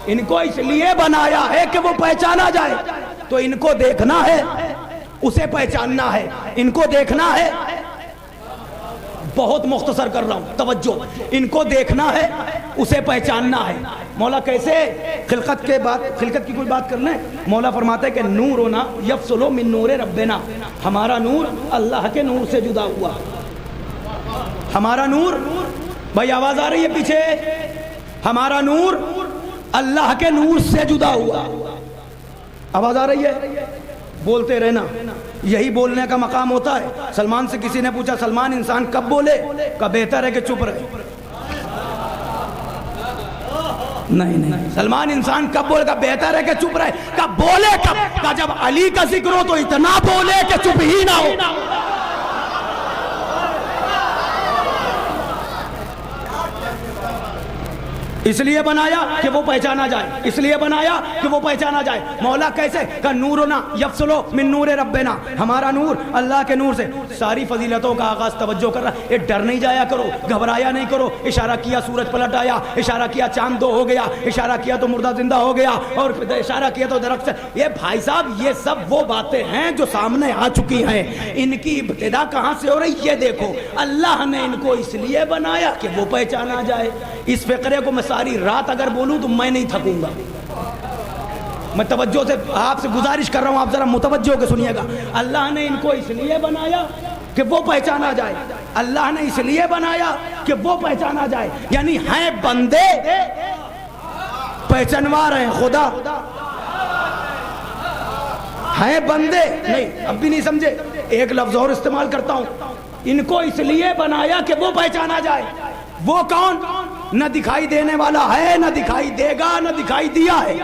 ان کو اس لیے بنایا ہے کہ وہ پہچانا جائے. تو ان کو دیکھنا ہے، اسے پہچاننا ہے. ان کو دیکھنا ہے، بہت مختصر کر رہا ہوں، توجہ. ان کو دیکھنا ہے، اسے پہچاننا ہے. مولا کیسے؟ خلقت کے بعد، خلقت کی کوئی بات کر لیں. مولا فرماتا ہے کہ نورنا یفصل من نور ربنا. ہمارا نور اللہ کے نور سے جدا ہوا. ہمارا نور، بھائی آواز آ رہی ہے پیچھے؟ ہمارا نور اللہ کے نور سے جدا ہوا. آواز آ رہی ہے؟ بولتے رہنا، یہی بولنے کا مقام ہوتا ہے. سلمان سے کسی نے پوچھا سلمان انسان کب بولے؟ کہا بہتر ہے کہ چپ رہے. نہیں، سلمان انسان کب بولے؟ کہا بہتر ہے کہ چپ رہے. کہا بولے کب؟ کہا جب علی کا ذکر ہو تو اتنا بولے کہ چپ ہی نہ ہو. اس لیے بنایا کہ وہ پہچانا جائے، اس لیے بنایا کہ وہ پہچانا جائے. مولا کیسے؟ کہ نورنا یفصل من نور ربنا. ہمارا نور اللہ کے نور سے. ساری فضیلتوں کا آغاز توجہ کر رہا ہے. ڈر نہیں جایا کرو، گھبرایا نہیں کرو. اشارہ کیا سورج پلٹ آیا، اشارہ کیا چاند 2 ہو گیا، اشارہ کیا تو مردہ زندہ ہو گیا، اور اشارہ کیا تو درخت سے. یہ بھائی صاحب یہ سب وہ باتیں ہیں جو سامنے آ چکی ہیں. ان کی ابتدا کہاں سے ہو رہی یہ دیکھو. اللہ نے ان کو اس لیے بنایا کہ وہ پہچانا جائے. اس فقرے کو میں ساری رات اگر بولوں تو میں نہیں تھکوں گا. میں توجہ سے آپ سے گزارش کر رہا ہوں، آپ ذرا متوجہ ہو کے سنیے گا. اللہ نے ان کو اس لیے بنایا کہ وہ پہچانا جائے. اللہ نے اس لیے بنایا کہ وہ پہچانا جائے. یعنی ہیں بندے، پہچانوا رہے ہیں خدا. ہیں بندے نہیں، اب بھی نہیں سمجھے. ایک لفظ اور استعمال کرتا ہوں. ان کو اس لیے بنایا کہ وہ پہچانا جائے. وہ کون؟ نہ دکھائی دینے والا ہے، نہ دکھائی دے گا، نہ دکھائی دیا ہے.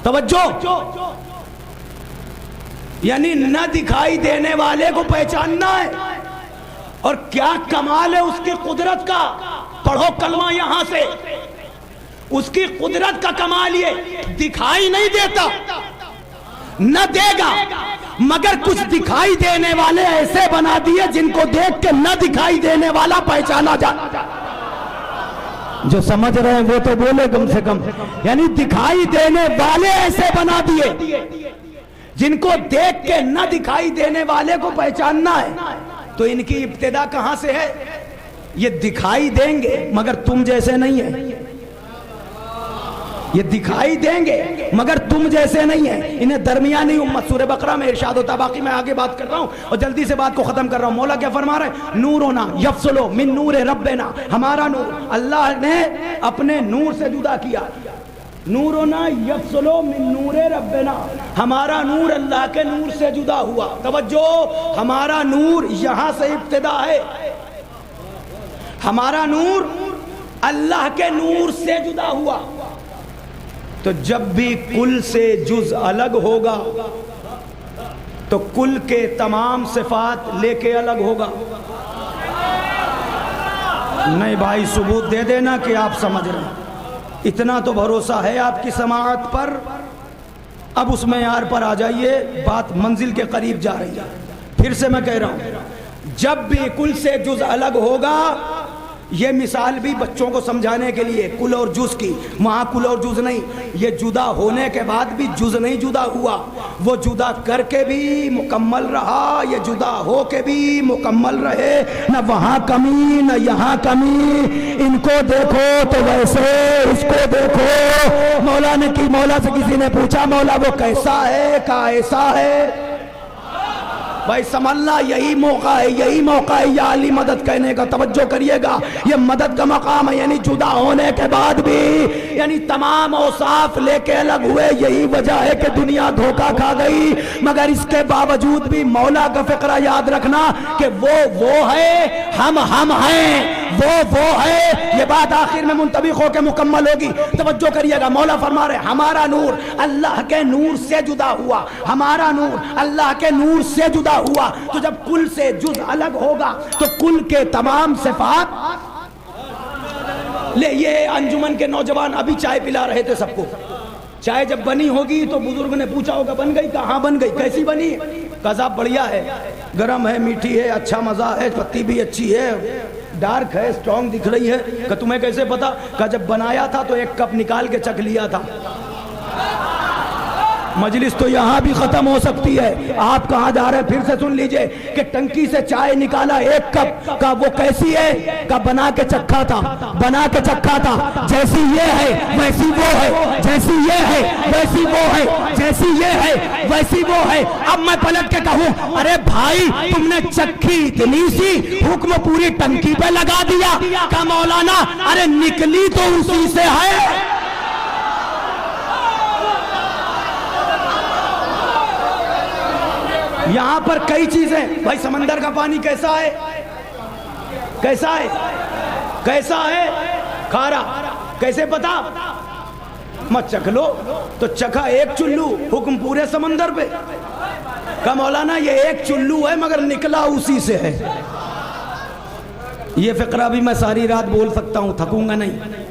توجہ. یعنی نہ دکھائی دینے والے کو پہچاننا ہے. اور کیا کمال ہے اس کی قدرت کا. پڑھو کلمہ یہاں سے. اس کی قدرت کا کمال یہ دکھائی نہیں دیتا، نہ دے گا، مگر کچھ دکھائی دینے والے ایسے بنا دیے جن کو دیکھ کے نہ دکھائی دینے والا پہچانا جاتا. جو سمجھ رہے ہیں وہ تو بولے کم سے کم. یعنی دکھائی دینے والے ایسے بنا دیے جن کو دیکھ کے نہ دکھائی دینے والے کو پہچاننا ہے. تو ان کی ابتدا کہاں سے ہے؟ یہ دکھائی دیں گے مگر تم جیسے نہیں ہیں. یہ دکھائی دیں گے مگر تم جیسے نہیں ہیں. انہیں درمیانی امت. سورہ بقرہ میں ارشاد ہوتا. باقی میں آگے بات کر رہا ہوں اور جلدی سے بات کو ختم کر رہا ہوں. مولا کیا فرما رہے ہیں؟ نورنا یفصل من نور ربنا. ہمارا نور اللہ نے اپنے نور سے جدا کیا. نورنا یفصلو من نور ربنا، ہمارا نور اللہ کے نور سے جدا ہوا. توجہ، ہمارا نور یہاں سے ابتدا ہے. ہمارا نور اللہ کے نور سے جدا ہوا. تو جب بھی کل سے جز الگ ہوگا تو کل کے تمام صفات لے کے الگ ہوگا. نہیں بھائی، ثبوت دے دینا کہ آپ سمجھ رہے ہیں. اتنا تو بھروسہ ہے آپ کی سماعت پر. اب اس معیار پر آ جائیے، بات منزل کے قریب جا رہی ہے. پھر سے میں کہہ رہا ہوں، جب بھی کل سے جز الگ ہوگا، یہ مثال بھی بچوں کو سمجھانے کے لیے، کل اور جز کی. وہاں کل اور جز نہیں، یہ جدا ہونے کے بعد بھی جز نہیں جدا ہوا، وہ جدا کر کے بھی مکمل رہا، یہ جدا ہو کے بھی مکمل رہے. نہ وہاں کمی نہ یہاں کمی. ان کو دیکھو تو ویسے، اس کو دیکھو. مولا سے کسی نے پوچھا، مولا وہ کیسا ہے؟ کہا ایسا ہے. بھائی سمجھنا، یہی موقع ہے، یہی موقع ہے یا علی مدد کہنے کا. توجہ کریے گا، یہ مدد کا مقام ہے. یعنی جدا ہونے کے بعد بھی، یعنی تمام اوصاف لے کے الگ ہوئے. یہی وجہ ہے کہ دنیا دھوکہ کھا گئی. مگر اس کے باوجود بھی مولا کا فقرہ یاد رکھنا کہ وہ ہے، ہم ہیں، وہ ہے. یہ بات آخر میں منطبق ہو کے مکمل ہوگی. توجہ کریے گا، مولا فرما رہے ہمارا نور اللہ کے نور سے جدا ہوا. ہمارا نور اللہ کے نور سے جدا ہوا. تو جب کل سے جز الگ ہوگا تو کل کے تمام صفات لے. یہ انجمن کے نوجوان ابھی چائے پلا رہے تھے سب کو. چائے جب بنی ہوگی تو بزرگ نے پوچھا ہوگا بن گئی؟ کہاں بن گئی؟ کیسی بنی؟ کہا بڑھیا ہے، گرم ہے، میٹھی ہے، اچھا مزہ ہے، پتی بھی اچھی ہے، ڈارک ہے، سٹرونگ دکھ رہی ہے. کہ تمہیں کیسے پتا؟ کہ جب بنایا تھا تو ایک کپ نکال کے چکھ لیا تھا. مجلس تو یہاں بھی ختم ہو سکتی ہے. آپ کہاں جا رہے ہیں؟ پھر سے سن لیجئے کہ ٹنکی سے چائے نکالا ایک کپ. کا وہ کیسی ہے؟ کا بنا کے چکھا تھا، بنا کے چکھا تھا. جیسی یہ ہے ویسی وہ ہے، جیسی یہ ہے ویسی وہ ہے، جیسی یہ ہے ویسی وہ ہے. اب میں پلٹ کے کہوں، ارے بھائی تم نے چکھی اتنی سی، حکم پوری ٹنکی پہ لگا دیا. کہ مولانا ارے نکلی تو اسی سے ہے. یہاں پر کئی چیزیں. بھائی سمندر کا پانی کیسا ہے؟ کیسا ہے؟ کیسا ہے؟ کھارا. کیسے پتا؟ مت چکھ لو. تو چکھا ایک چلو، حکم پورے سمندر پہ. کہا مولانا یہ ایک چلو ہے مگر نکلا اسی سے ہے. یہ فقرہ بھی میں ساری رات بول سکتا ہوں، تھکوں گا نہیں.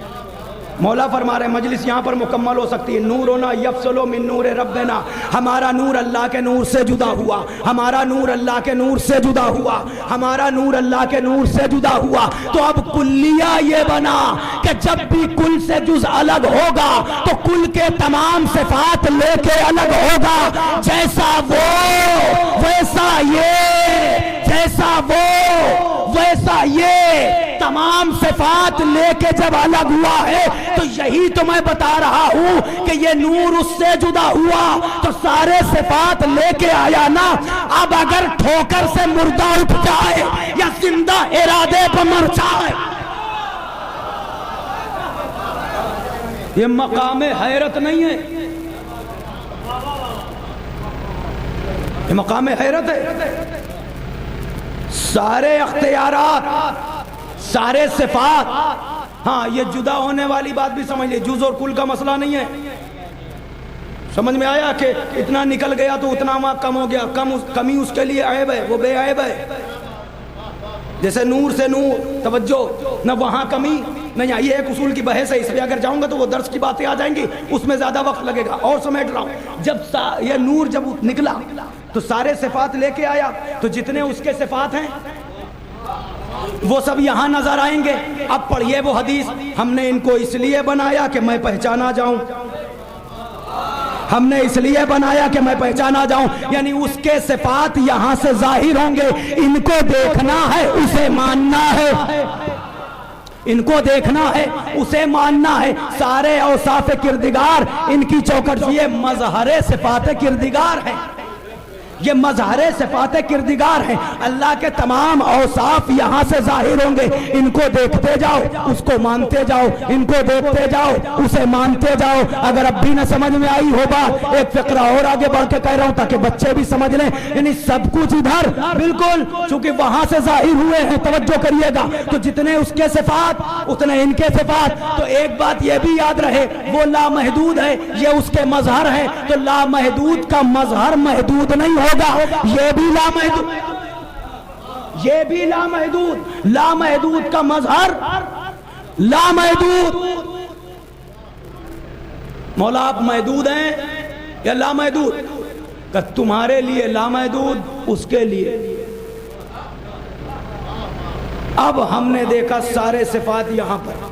مولا فرما رہے مجلس یہاں پر مکمل ہو سکتی ہے. نورنا یفصلو من نور ربنا، ہمارا نور اللہ کے نور سے جدا ہوا. ہمارا نور اللہ کے نور سے جدا ہوا. ہمارا نور اللہ کے نور سے جدا ہوا. تو اب کلیہ یہ بنا کہ جب بھی کل سے جز الگ ہوگا تو کل کے تمام صفات لے کے الگ ہوگا. جیسا وہ ویسا یہ، جیسا وہ ویسا یہ. تمام صفات لے کے جب الگ ہوا ہے تو یہی تو میں بتا رہا ہوں کہ یہ نور اس سے جدا ہوا تو سارے صفات لے کے آیا نا. اب اگر ٹھوکر سے مردہ اٹھ جائے یا زندہ ارادے پر مر جائے، یہ مقام حیرت نہیں ہے، یہ مقام حیرت ہے. سارے اختیارات، سارے صفات. ہاں یہ جدا ہونے والی بات بھی سمجھ لیں، جز اور کل کا مسئلہ نہیں ہے. سمجھ میں آیا کہ اتنا نکل گیا تو اتنا وہاں کم ہو گیا. کمی اس کے لیے عیب ہے، وہ بے عیب ہے. جیسے نور سے نور. توجہ، نہ وہاں کمی نہ یہاں. یہ ایک اصول کی بحث ہے، اس پہ اگر جاؤں گا تو وہ درس کی باتیں آ جائیں گی، اس میں زیادہ وقت لگے گا. اور سمیٹ رہا ہوں، جب یہ نور جب نکلا تو سارے صفات لے کے آیا. تو جتنے اس کے صفات ہیں وہ سب یہاں نظر آئیں گے. اب پڑھیے وہ حدیث، ہم نے ان کو اس لیے بنایا کہ میں پہچانا جاؤں. ہم نے اس لیے بنایا کہ میں پہچانا جاؤں. یعنی اس کے صفات یہاں سے ظاہر ہوں گے. ان کو دیکھنا ہے، اسے ماننا ہے. ان کو دیکھنا ہے، اسے ماننا ہے. سارے اوصاف کردگار ان کی چوکٹ یہ مظہر صفات کردگار ہیں. یہ مظہر صفات کردگار ہیں. اللہ کے تمام اوصاف یہاں سے ظاہر ہوں گے. ان کو دیکھتے جاؤ, اس کو مانتے جاؤ, ان کو دیکھتے جاؤ, اسے مانتے جاؤ. اگر اب بھی نہ سمجھ میں آئی ہو بات, ایک فقرہ اور آگے بڑھ کے کہہ رہا ہوں تاکہ بچے بھی سمجھ لیں. یعنی سب کچھ ادھر بالکل چونکہ وہاں سے ظاہر ہوئے ہیں, توجہ کریے گا, تو جتنے اس کے صفات اتنے ان کے صفات. تو ایک بات یہ بھی یاد رہے, وہ لامحدود ہے, یہ اس کے مظہر ہے. تو لامحدود کا مظہر محدود نہیں ہوگا, یہ بھی لامحدود, یہ بھی لامحدود, لامحدود کا مظہر لامحدود. مولا آپ محدود ہیں یا لامحدود؟ کہ تمہارے لیے لامحدود, اس کے لیے. اب ہم نے دیکھا سارے صفات یہاں پر.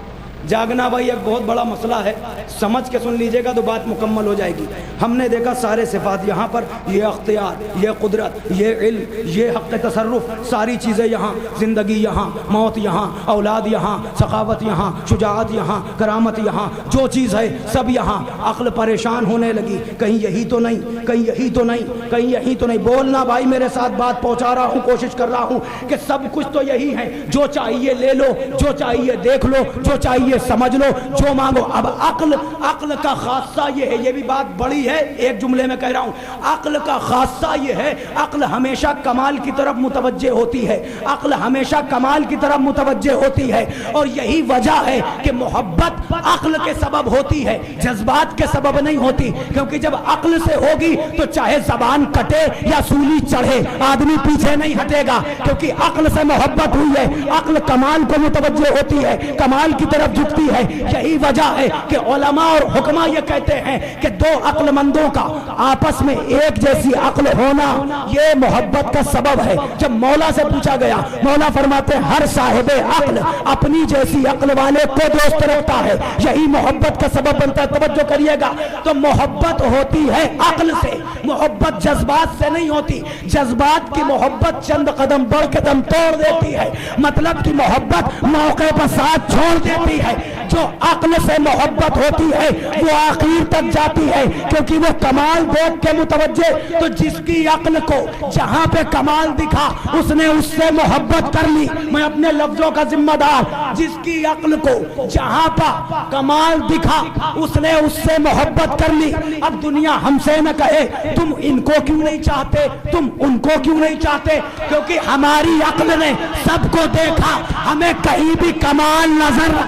جاگنا بھائی ایک بہت بڑا مسئلہ ہے, سمجھ کے سن لیجئے گا تو بات مکمل ہو جائے گی. ہم نے دیکھا سارے صفات یہاں پر, یہ اختیار, یہ قدرت, یہ علم, یہ حق تصرف, ساری چیزیں یہاں. زندگی یہاں, موت یہاں, اولاد یہاں, سخاوت یہاں, شجاعت یہاں, کرامت یہاں, جو چیز ہے سب یہاں. عقل پریشان ہونے لگی, کہیں یہی تو نہیں, کہیں یہی تو نہیں, کہیں یہی تو نہیں. بولنا بھائی, میرے ساتھ بات پہنچا رہا ہوں, کوشش کر رہا ہوں کہ سب کچھ تو یہی ہے. جو چاہیے لے لو, جو چاہیے دیکھ لو, جو چاہیے سمجھ لو, جو مانگو. اب عقل کا خاصہ یہ ہے, یہ بھی بات بڑی ہے, ایک جملے میں کہہ رہا ہوں. عقل کا خاصہ یہ ہے, عقل ہمیشہ کمال کی طرف متوجہ ہوتی ہے, عقل ہمیشہ کمال کی طرف متوجہ ہوتی ہے. اور یہی وجہ ہے کہ محبت عقل کے سبب ہوتی ہے, جذبات کے سبب نہیں ہوتی. کیونکہ جب عقل سے ہوگی تو چاہے زبان کٹے یا سولی چڑھے, آدمی پیچھے نہیں ہٹے گا, کیونکہ عقل سے محبت ہوئی ہے. عقل کمال کو متوجہ ہوتی ہے, کمال کی طرف جھکتی ہے. یہی وجہ ہے کہ علماء اور حکماء یہ کہتے ہیں کہ دو عقل مندوں کا آپس میں ایک جیسی عقل ہونا یہ محبت کا سبب ہے. جب مولا سے پوچھا گیا, مولا فرماتے ہیں ہر صاحب عقل اپنی جیسی عقل والے کو دوست رکھتا ہے, یہی محبت کا سبب بنتا ہے. توجہ کریے گا, تو محبت ہوتی ہے عقل سے, محبت جذبات سے نہیں ہوتی. جذبات کی محبت چند قدم بڑھ کے دم توڑ دیتی ہے, مطلب کی محبت موقع پر ساتھ چھوڑ دیتی ہے. جو عقل سے محبت ہوتی ہے وہ آخر تک جاتی ہے, کیونکہ وہ کمال دیکھ کے متوجہ. تو جس کی عقل کو جہاں پہ کمال دکھا اس نے اس سے محبت کر لی. میں اپنے لفظوں کا ذمہ دار, جس کی عقل کو جہاں پہ کمال دکھا اس نے اس سے محبت کر لی. اب دنیا ہم سے نہ کہے تم ان کو کیوں نہیں چاہتے, تم ان کو کیوں نہیں چاہتے, کیونکہ ہماری عقل نے سب کو دیکھا, ہمیں کہیں بھی کمال نظر,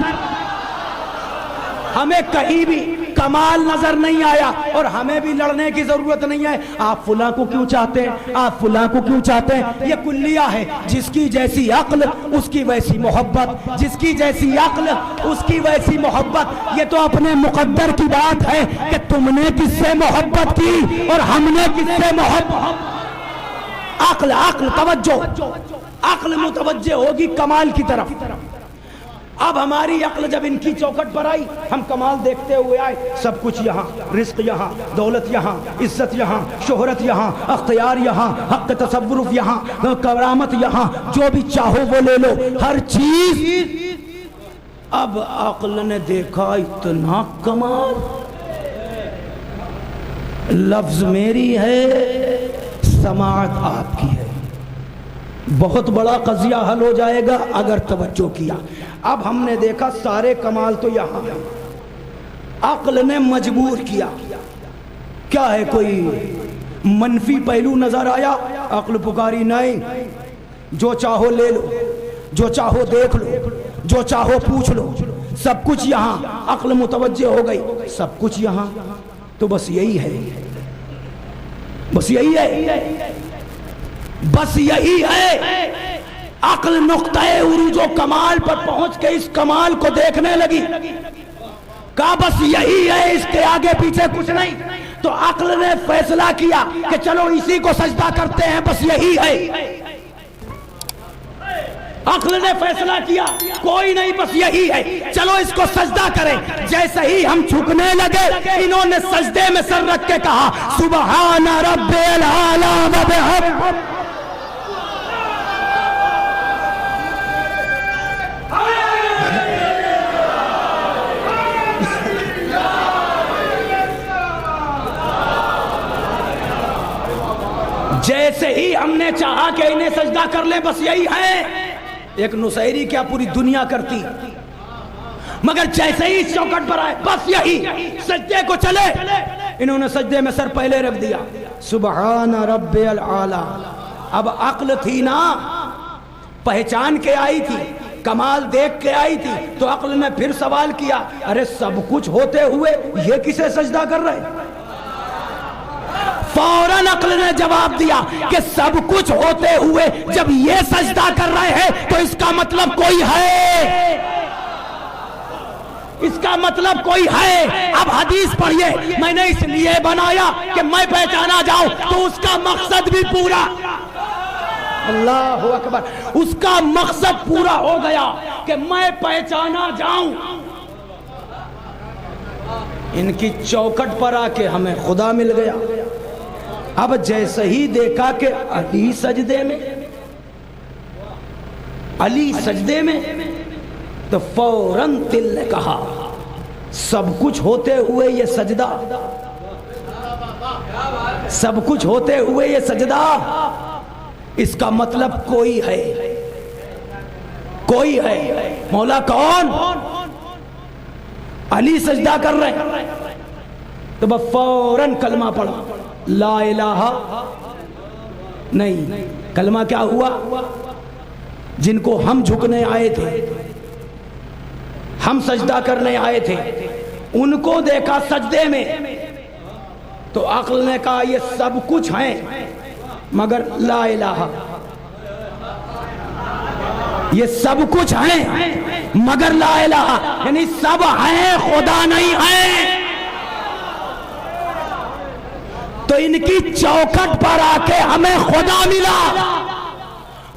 ہمیں کہیں بھی کمال نظر نہیں آیا. اور ہمیں بھی لڑنے کی ضرورت نہیں ہے, آپ فلاں کو کیوں چاہتے ہیں, آپ فلاں کو کیوں چاہتے ہیں. یہ کلیہ ہے, جس کی جیسی عقل اس کی ویسی محبت, جس کی جیسی عقل اس کی ویسی محبت. یہ تو اپنے مقدر کی بات ہے کہ تم نے کس سے محبت کی اور ہم نے کس سے محبت. عقل توجہ, عقل متوجہ ہوگی کمال کی طرف. اب ہماری عقل جب ان کی چوکھٹ پر آئی, ہم کمال دیکھتے ہوئے آئے. سب کچھ یہاں, رزق یہاں, دولت یہاں, عزت یہاں, شہرت یہاں, اختیار یہاں, حق تصرف یہاں, کرامت یہاں, جو بھی چاہو وہ لے لو, ہر چیز. اب عقل نے دیکھا اتنا کمال, لفظ میری ہے, سماعت آپ کی ہے. بہت بڑا قضیہ حل ہو جائے گا اگر توجہ کیا. اب ہم نے دیکھا سارے کمال تو یہاں ہیں, عقل نے مجبور کیا. کیا ہے کوئی منفی پہلو نظر آیا, عقل پکاری نہیں, جو چاہو لے لو, جو چاہو دیکھ لو, جو چاہو پوچھ لو, سب کچھ یہاں. عقل متوجہ ہو گئی, سب کچھ یہاں. تو بس یہی ہے, بس یہی ہے, بس یہی ہے. عقل نقطہ عروج و کمال پر پہنچ کے اس کمال کو دیکھنے لگی, کہا بس یہی ہے, اس کے آگے پیچھے کچھ نہیں. تو عقل نے فیصلہ کیا کہ چلو اسی کو سجدہ کرتے ہیں, بس یہی ہے. عقل نے فیصلہ کیا کوئی نہیں, بس یہی ہے, چلو اس کو سجدہ کریں. جیسے ہی ہم جھکنے لگے انہوں نے سجدے میں سر رکھ کے کہا سبحان رب العالی و بحمدہ. جیسے ہی ہم نے چاہا کہ انہیں سجدہ کر لیں بس یہی ہے. ایک نصیری کیا پوری دنیا کرتی, مگر جیسے ہی اس چوکٹ پر آئے بس یہی سجدے کو چلے, انہوں نے سجدے میں سر پہلے رکھ دیا. سبحان رب العالی. اب عقل تھی نا, پہچان کے آئی تھی, کمال دیکھ کے آئی تھی, تو عقل نے پھر سوال کیا, ارے سب کچھ ہوتے ہوئے یہ کسے سجدہ کر رہے؟ فوراً عقل نے جواب دیا کہ سب کچھ ہوتے ہوئے جب یہ سجدہ کر رہے ہیں تو اس کا مطلب کوئی ہے, اس کا مطلب کوئی ہے. اب حدیث پڑھیے, میں نے اس لیے بنایا کہ میں پہچانا جاؤں تو اس کا مقصد بھی پورا. اللہ اکبر. اس کا مقصد پورا ہو گیا کہ میں پہچانا جاؤں. ان کی چوکٹ پر آ کے ہمیں خدا مل گیا. اب جیسے ہی دیکھا کہ علی سجدے میں تو فوراً دل نے کہا سب کچھ ہوتے ہوئے یہ سجدہ, سب کچھ ہوتے ہوئے یہ سجدہ, اس کا مطلب کوئی ہے, کوئی ہے. مولا کون؟ علی سجدہ کر رہے ہیں. تو بس فوراً کلمہ پڑھا, لا الہ نہیں. کلمہ کیا ہوا؟ جن کو ہم جھکنے آئے تھے, ہم سجدہ کرنے آئے تھے, ان کو دیکھا سجدے میں تو عقل نے کہا یہ سب کچھ ہیں مگر لا الہ. یہ سب کچھ ہیں مگر لا الہ, یعنی سب ہیں خدا نہیں ہے. تو ان کی چوکٹ پر آ کے ہمیں خدا ملا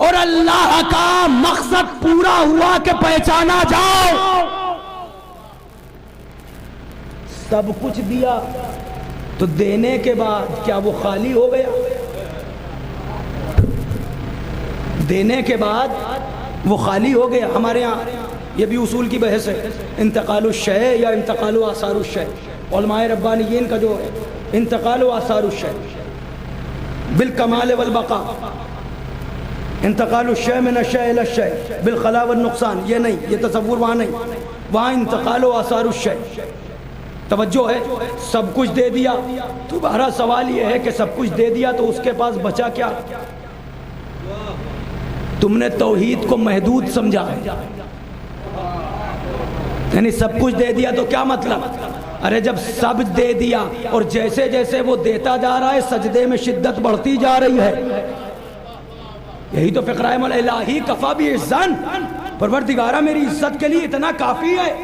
اور اللہ کا مقصد پورا ہوا کہ پہچانا جاؤ. سب کچھ دیا تو دینے کے بعد کیا وہ خالی ہو گیا؟ دینے کے بعد وہ خالی ہو گیا. ہمارے ہاں یہ بھی اصول کی بحث ہے, انتقال الشیء یا انتقال آثار الشیء. علماء ربانیین کا جو ہے انتقال آثار الشیء بالکمال والبقاء, انتقال الشیء من الشیء الى الشیء بالخلا والنقصان, یہ نہیں, یہ تصور وہاں نہیں. وہاں انتقال آثار الشیء. توجہ ہے, سب کچھ دے دیا. تمہارا سوال یہ ہے کہ سب کچھ دے دیا تو اس کے پاس بچا کیا؟ تم نے توحید کو محدود سمجھا ہے, یعنی سب کچھ دے دیا تو کیا مطلب؟ ارے جب سب دے دیا اور جیسے جیسے وہ دیتا جا رہا ہے سجدے میں شدت بڑھتی جا رہی ہے. یہی تو فقرہ ہے, مولا الہی کفا بھی عزن, پروردگارہ میری عزت کے لیے اتنا کافی ہے,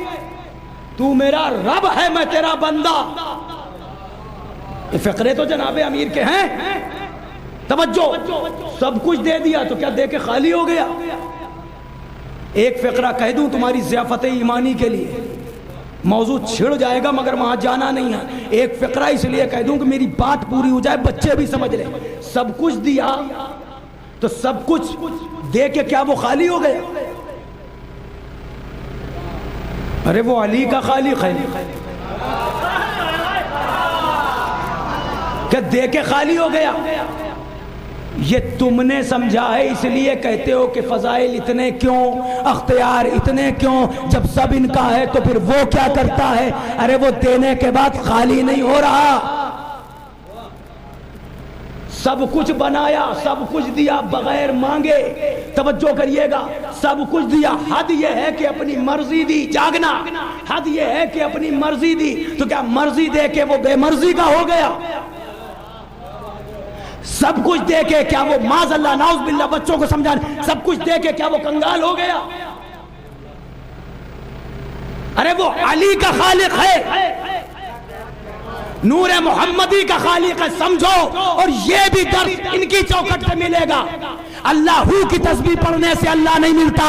تو میرا رب ہے میں تیرا بندہ. یہ فقرے تو جناب امیر کے ہیں. توجہ, سب کچھ دے دیا تو کیا دے کے خالی ہو گیا؟ ایک فقرہ کہہ دوں تمہاری ضیافت ایمانی کے لیے, موضوع چھڑ جائے گا مگر وہاں جانا نہیں ہے. ایک فقرہ اس لیے کہہ دوں کہ میری بات پوری ہو جائے, بچے بھی سمجھ لیں. سب کچھ دیا تو سب کچھ دے کے کیا وہ خالی ہو گیا؟ ارے وہ علی کا خالق ہے کہ دے کے خالی ہو گیا. یہ تم نے سمجھا ہے, اس لیے کہتے ہو کہ فضائل اتنے کیوں, اختیار اتنے کیوں, جب سب ان کا ہے تو پھر وہ کیا کرتا ہے؟ ارے وہ دینے کے بعد خالی نہیں ہو رہا. سب کچھ بنایا, سب کچھ دیا بغیر مانگے. توجہ کریے گا, سب کچھ دیا. حد یہ ہے کہ اپنی مرضی دی, جاگنا, حد یہ ہے کہ اپنی مرضی دی. تو کیا مرضی دے کے وہ بے مرضی کا ہو گیا؟ سب کچھ دے کے کیا وہ معاذ اللہ نعوذ باللہ بچوں کو سمجھانے, سب کچھ دے کے کیا وہ کنگال ہو گیا؟ ارے وہ علی کا خالق ہے, نور محمدی کا خالق ہے, سمجھو. اور یہ بھی درس ان کی چوکٹ سے ملے گا. اللہ کی تسبیح پڑھنے سے اللہ نہیں ملتا,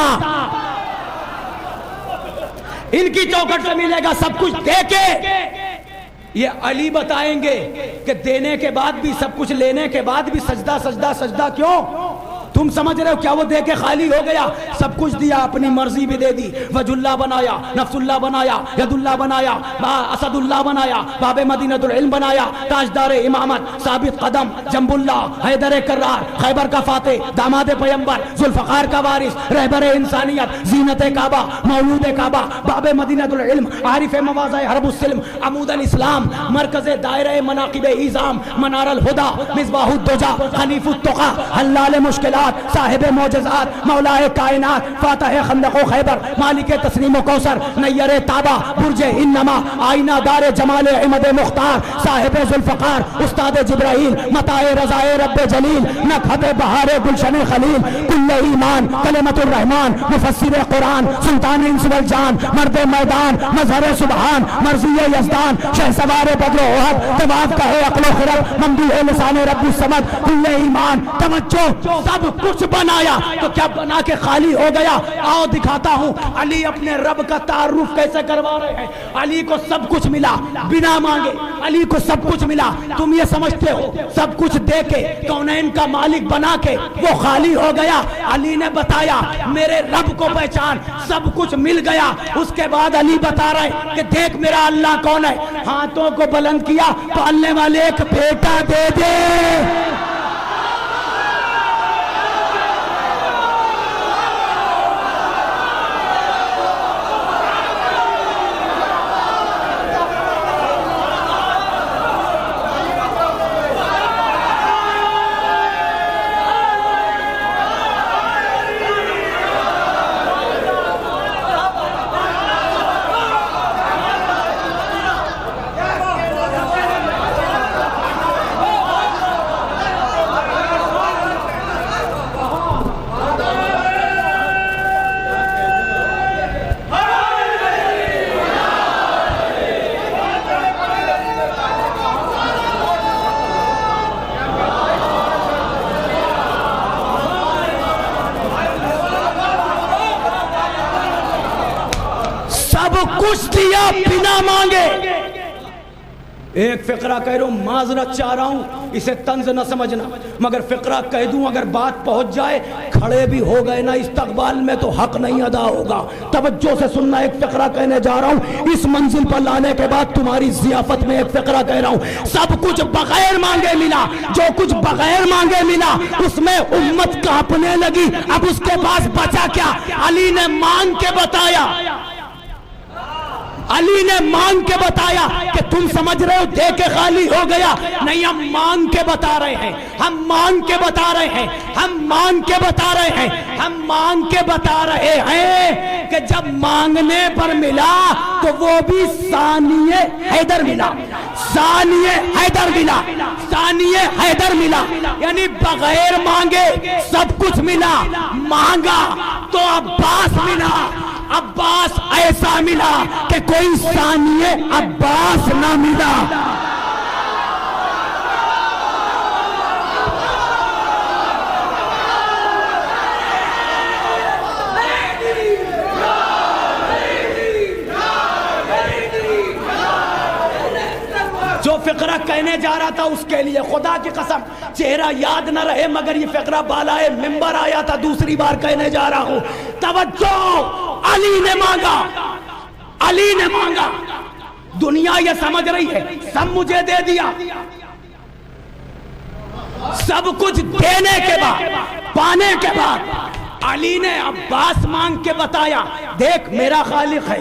ان کی چوکٹ سے ملے گا. سب کچھ دے کے یہ علی بتائیں گے کہ دینے کے بعد بھی, سب کچھ لینے کے بعد بھی سجدہ سجدہ سجدہ کیوں؟ تو تم سمجھ رہے ہو کیا وہ دے کے خالی ہو گیا؟ سب کچھ دیا، اپنی مرضی بھی دے دی، وجہ اللہ بنایا، نفس اللہ بنایا، ید اللہ بنایا، اسد اللہ بنایا، باب مدینۃ العلم بنایا، تاجدار امامت، ثابت قدم، جنب اللہ، حیدر کرار، خیبر کا فاتح، داماد پیمبر، ذوالفقار کا وارث، رہبر انسانیت، زینت کعبہ، مولود کعبہ، باب مدینۃ العلم، عارف مواضع حرب السلم، عمود الاسلام، مرکز دائرہ مناقب ایزام، منار الہدا، مصباح الدجا، خلیف التقا، حلال مشکلات، صاحب معجزات، مولا کائنات، فاتح خندق و خیبر، مالک تسلیم و کوثر، نیر تابہ، برج انما، آئینہ دار جمال عمد مختار، صاحب ذوالفقار، استاد جبرائیل، متاع رضائے رب جلیل، نکہت بہار گلشن خلیل، کل ایمان، کلمت الرحمن، مفسر قرآن، سلطان انس والجان، مرد میدان، مظہر سبحان، مرضی یزدان، شہسوار بدر و احد، طواف کا ہے عقل و خرد، ممدوح لسان رب الصمد، کل ایمان، توجہ، سب کچھ بنایا تو کیا بنا کے خالی ہو گیا؟ آؤ دکھاتا ہوں علی اپنے رب کا تعارف کیسے کروا رہے ہیں۔ علی کو سب کچھ ملا بنا مانگے، علی کو سب کچھ ملا، تم یہ سمجھتے ہو سب کچھ دے کے کونین کا مالک بنا کے وہ خالی ہو گیا؟ علی نے بتایا میرے رب کو پہچان، سب کچھ مل گیا۔ اس کے بعد علی بتا رہے کہ دیکھ میرا اللہ کون ہے، ہاتھوں کو بلند کیا، پالنے والے ایک بیٹا دے دے۔ کچھ دیا بنا مانگے۔ ایک فقرہ کہہ رہا ہوں، معذرت چاہ رہا ہوں، اسے طنز نہ سمجھنا، مگر فقرہ کہہ دوں اگر بات پہنچ جائے، کھڑے بھی ہو گئے نا استقبال میں تو حق نہیں ادا ہوگا۔ توجہ سے سننا، ایک فقرہ کہنے جا رہا ہوں، اس منزل پر لانے کے بعد تمہاری ضیافت میں ایک فقرہ کہہ رہا ہوں۔ سب کچھ بغیر مانگے ملا، جو کچھ بغیر مانگے ملا اس میں امت کانپنے لگی، اب اس کے پاس بچا کیا؟ علی نے مانگ کے بتایا، علی نے مانگ کے بتایا کہ تم سمجھ رہے ہو دے کے خالی ہو گیا، نہیں، ہم مانگ کے بتا رہے ہیں، ہم مانگ کے بتا رہے ہیں، ہم مانگ کے بتا رہے ہیں، ہم مانگ کے بتا رہے ہیں کہ جب مانگنے پر ملا تو وہ بھی ثانیہ حیدر ملا، ثانیہ حیدر ملا، ثانیہ حیدر ملا، یعنی بغیر مانگے سب کچھ ملا، مانگا تو عباس ملا، عباس ایسا ملا کہ کوئی ثانیہ عباس نہ ملا۔ جو فقرہ کہنے جا رہا تھا اس کے لیے خدا کی قسم چہرہ یاد نہ رہے، مگر یہ فقرہ بالائے منبر آیا تھا، دوسری بار کہنے جا رہا ہوں۔ توجہ، علی نے مانگا، علی نے مانگا، دنیا یہ سمجھ رہی ہے سب مجھے دے دیا، سب کچھ دینے کے بعد، پانے کے بعد علی نے عباس مانگ کے بتایا، دیکھ میرا خالق ہے،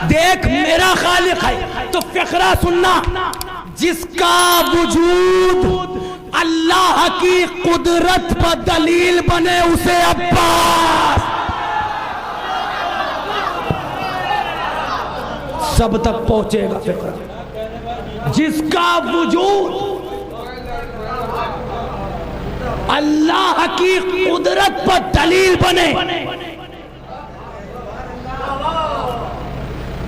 دیکھ میرا خالق ہے۔ تو فقرہ سننا، جس کا وجود اللہ کی قدرت پر دلیل بنے اسے عباس، سب تک پہنچے گا فقرہ، جس کا وجود اللہ کی قدرت پر دلیل بنے۔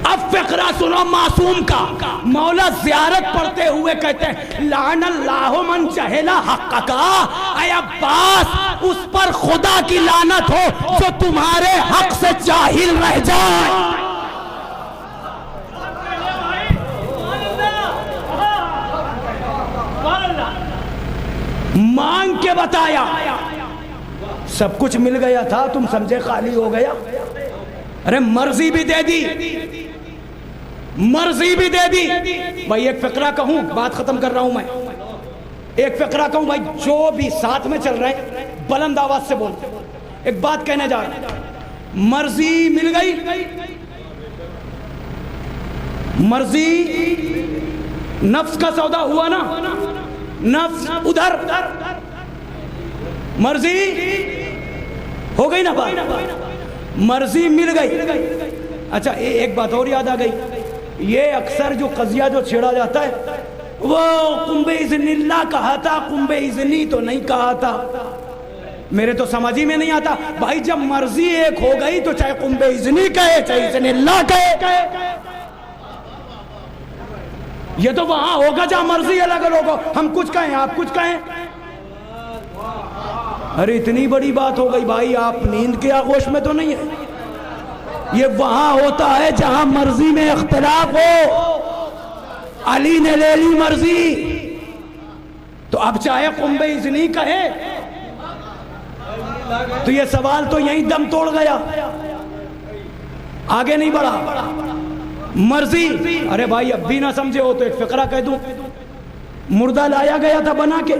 اب فقرہ سنو معصوم کا، مولا زیارت پڑھتے ہوئے کہتے ہیں لعن اللہ من جہل حق کا، اے عباس اس پر خدا کی لعنت ہو جو تمہارے حق سے جاہل رہ جائے۔ مانگ کے بتایا، سب کچھ مل گیا تھا، تم سمجھے خالی ہو گیا؟ ارے مرضی بھی دے دی، مرضی بھی دے دی۔ بھائی ایک فقرہ کہوں، بات ختم کر رہا ہوں میں، ایک فقرہ کہوں بھائی، جو بھی ساتھ میں چل رہے ہیں بلند آواز سے بول، ایک بات کہنے جا رہا ہوں، مرضی مل گئی، مرضی نفس کا سودا ہوا نا، نفس ادھر، مرضی ہو گئی نا بات، مرضی مل گئی۔ اچھا ایک بات اور یاد آ گئی، یہ اکثر جو قضیہ جو چھیڑا جاتا ہے، وہ قنب اذن اللہ کہا تھا، قنب اذنی تو نہیں کہا تھا، میرے تو سمجھ ہی میں نہیں آتا۔ بھائی جب مرضی ایک ہو گئی تو چاہے قنب اذنی کہے چاہے اذن اللہ کہے، یہ تو وہاں ہوگا جہاں مرضی الگ الگ ہو، ہم کچھ کہیں آپ کچھ کہیں۔ ارے اتنی بڑی بات ہو گئی بھائی، آپ نیند کے آغوش میں تو نہیں ہے، یہ وہاں ہوتا ہے جہاں مرضی میں اختلاف ہو۔ علی نے لے لی مرضی تو اب چاہے قنب اذنی کہے، تو یہ سوال تو یہیں دم توڑ گیا، آگے نہیں بڑھا۔ مرضی، ارے بھائی اب بھی نہ سمجھے ہو تو ایک فقرہ کہہ دوں، مردہ لایا گیا تھا بنا کے،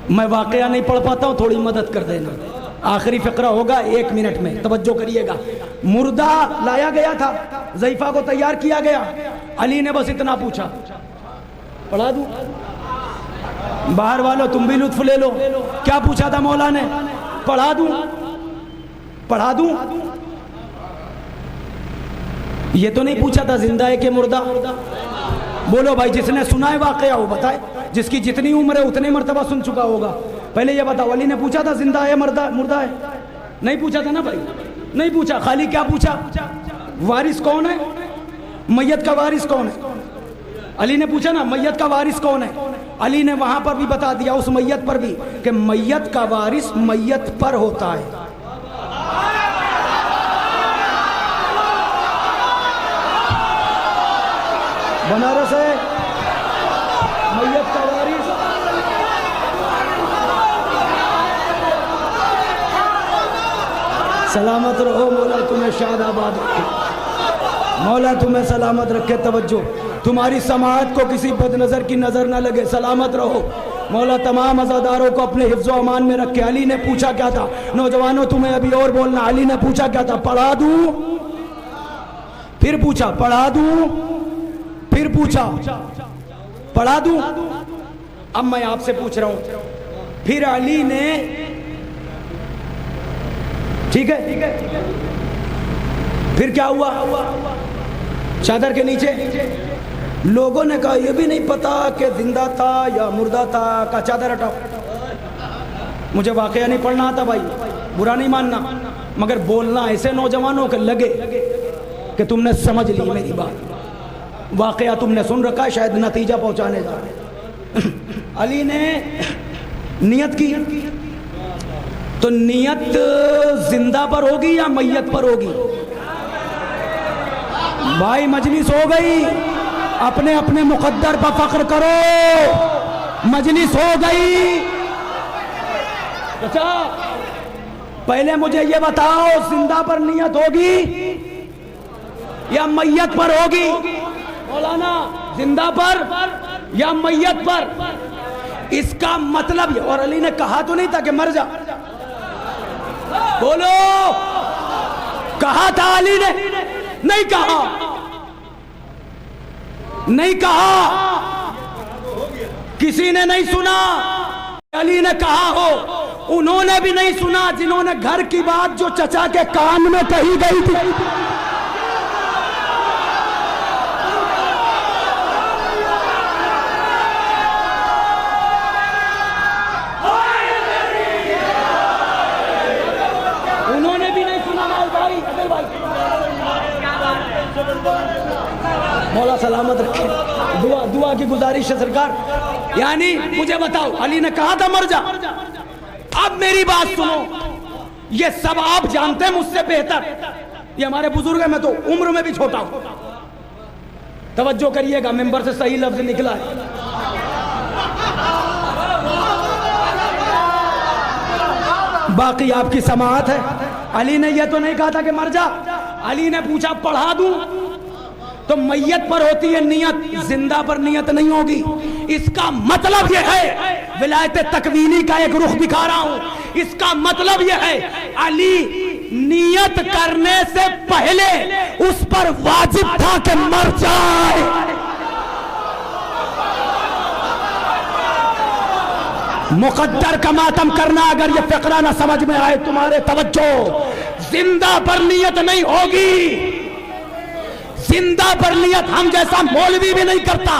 میں واقعہ نہیں پڑھ پاتا ہوں، تھوڑی مدد کر دینا، آخری فقرہ ہوگا 1 منٹ میں، توجہ کریے گا۔ مردہ لایا گیا تھا، ضعیفہ کو تیار کیا گیا، علی نے بس اتنا پوچھا، پڑھا دوں؟ باہر والوں تم بھی لطف لے لو، کیا پوچھا تھا مولا نے؟ پڑھا دوں؟ پڑھا دوں؟ یہ تو نہیں پوچھا تھا زندہ ہے کہ مردہ؟ بولو بھائی، جس نے سنا ہے واقعہ وہ بتائے، جس کی جتنی عمر ہے اتنے مرتبہ سن چکا ہوگا۔ پہلے یہ بتاؤ، علی نے پوچھا تھا زندہ ہے مردہ ہے؟ نہیں پوچھا تھا نا بھائی، نہیں پوچھا، خالی کیا پوچھا؟ وارث کون ہے؟ میت کا وارث کون ہے؟ علی نے پوچھا نا میت کا وارث کون ہے؟ علی نے وہاں پر بھی بتا دیا، اس میت پر بھی، کہ میت کا وارث میت پر ہوتا ہے۔ بنارس ہے میت کا وارث، سلامت رہو، مولا تمہیں شاد آباد رکھے، مولا تمہیں سلامت رکھے۔ توجہ، تمہاری سماعت کو کسی بد نظر کی نظر نہ لگے، سلامت رہو، مولا تمام عزاداروں کو اپنے حفظ و امان میں رکھے۔ علی نے پوچھا کیا تھا؟ نوجوانوں تمہیں ابھی اور بولنا، علی نے پوچھا کیا تھا؟ پڑھا دوں؟ پھر پوچھا پڑھا دوں؟ پھر پوچھا پڑھا دوں؟ اب میں آپ سے پوچھ رہا ہوں، پھر علی نے، ٹھیک ہے، پھر کیا ہوا؟ چادر کے نیچے لوگوں نے کہا یہ بھی نہیں پتا کہ زندہ تھا یا مردہ تھا، کا چادر ہٹاؤ۔ مجھے واقعہ نہیں پڑھنا آتا بھائی، برا نہیں ماننا، مگر بولنا ایسے نوجوانوں کے لگے کہ تم نے سمجھ لی میری بات، واقعہ تم نے سن رکھا ہے، شاید نتیجہ پہنچانے جا رہے۔ علی نے نیت کی، تو نیت زندہ پر ہوگی یا میت پر ہوگی؟ بھائی مجلس ہو گئی، اپنے اپنے مقدر پر فخر کرو، مجلس ہو گئی۔ اچھا پہلے مجھے یہ بتاؤ، زندہ پر نیت ہوگی یا میت پر ہوگی؟ مولانا زندہ پر یا میت پر؟ اس کا مطلب، اور علی نے کہا تو نہیں تھا کہ مر جا، بولو، کہا تھا علی نے؟ نہیں کہا، نہیں کہا، کسی نے نہیں سنا علی نے کہا ہو، انہوں نے بھی نہیں سنا جنہوں نے گھر کی بات جو چچا کے کان میں کہی گئی تھی۔ انہوں نے بھی نہیں سنا بھائی، مولا سلامت رکھے، دعا کی گزارش ہے سرکار۔ یعنی مجھے بتاؤ، علی نے کہا تھا مر جا، اب میری بات سنو، یہ سب آپ جانتے ہیں مجھ سے بہتر، یہ ہمارے بزرگ ہیں، میں تو عمر میں بھی چھوٹا ہوں، توجہ کریے گا، ممبر سے صحیح لفظ نکلا ہے۔ باقی آپ کی سماعت ہے. علی نے یہ تو نہیں کہا تھا کہ مر جا. علی نے پوچھا پڑھا دوں؟ تو میت پر ہوتی ہے نیت، زندہ پر نیت نہیں ہوگی. اس کا مطلب یہ ہے، ولایت تکوینی کا ایک رخ دکھا رہا ہوں، اس کا مطلب یہ ہے علی نیت کرنے سے پہلے اس پر واجب تھا کہ مر جائے. مقدر کا ماتم کرنا اگر یہ فقرہ نہ سمجھ میں آئے تمہارے، توجہ، زندہ پر نیت نہیں ہوگی. زندہ پر نیت ہم جیسا مولوی بھی نہیں کرتا.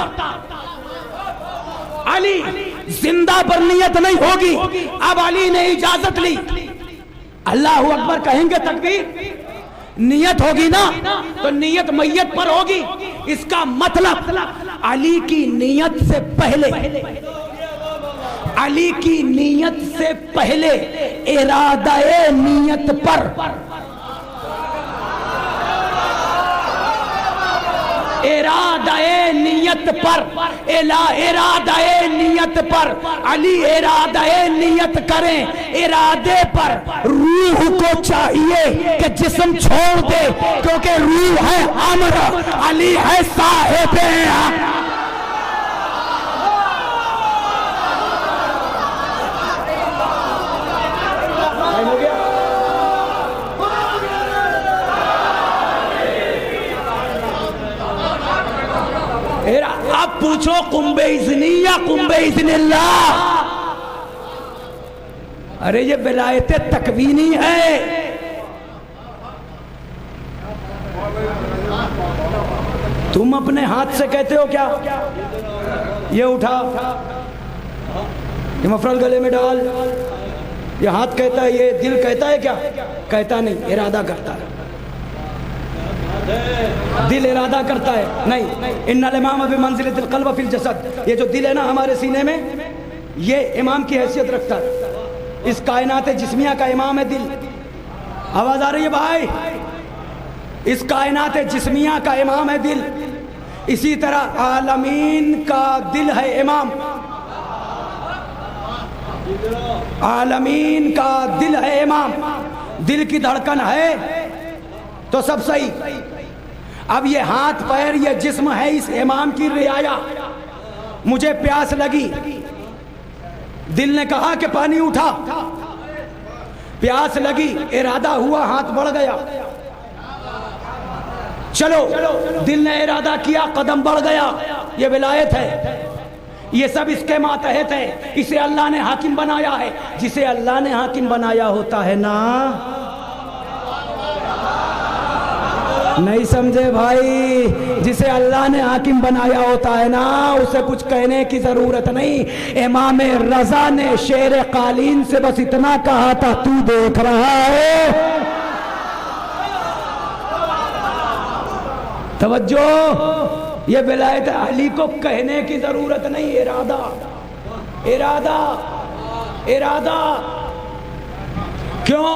علی زندہ پر نیت نہیں ہوگی. اب علی نے اجازت لی، اللہ اکبر کہیں گے تکبیر، نیت ہوگی نا تو نیت میت پر ہوگی. اس کا مطلب علی کی نیت سے پہلے، علی کی نیت سے پہلے ارادہ نیت پر، ارادہ نیت پر، ارادہ نیت پر علی ارادہ نیت کریں. ارادے پر روح کو چاہیے کہ جسم چھوڑ دے، کیونکہ روح ہے امر، علی ہے صاحب. اب پوچھو قم بإذنی یا قم بإذن اللہ؟ ارے یہ ولایت تکوینی ہے. تم اپنے ہاتھ سے کہتے ہو کیا؟ یہ اٹھا، یہ مفرل گلے میں ڈال، یہ ہاتھ کہتا ہے، یہ دل کہتا ہے کیا؟ کہتا نہیں، ارادہ کرتا ہے. دل ارادہ کرتا ہے نہیں. ان الامام بمنزلۃ القلب فی الجسد، یہ جو دل ہے نا ہمارے سینے میں، یہ امام کی حیثیت رکھتا ہے. اس کائنات جسمیہ کا امام ہے دل. آواز آ رہی ہے بھائی؟ اس کائنات جسمیہ کا امام ہے دل. اسی طرح عالمین کا دل ہے امام. عالمین کا دل ہے امام. دل کی دھڑکن ہے تو سب صحیح. اب یہ ہاتھ پیر یہ جسم ہے اس امام کی رعایا. مجھے پیاس لگی، دل نے کہا کہ پانی اٹھا، پیاس لگی، ارادہ ہوا، ہاتھ بڑھ گیا. چلو، دل نے ارادہ کیا، قدم بڑھ گیا. یہ ولایت ہے. یہ سب اس کے ماتحت ہے. اسے اللہ نے حاکم بنایا ہے. جسے اللہ نے حاکم بنایا ہوتا ہے نا، نہیں سمجھے بھائی؟ جسے اللہ نے حاکم بنایا ہوتا ہے نا، اسے کچھ کہنے کی ضرورت نہیں. امام رضا نے شیر قالین سے بس اتنا کہا تھا، تو دیکھ رہا ہے. توجہ، یہ ولایت علی کو کہنے کی ضرورت نہیں. ارادہ، ارادہ، ارادہ. کیوں؟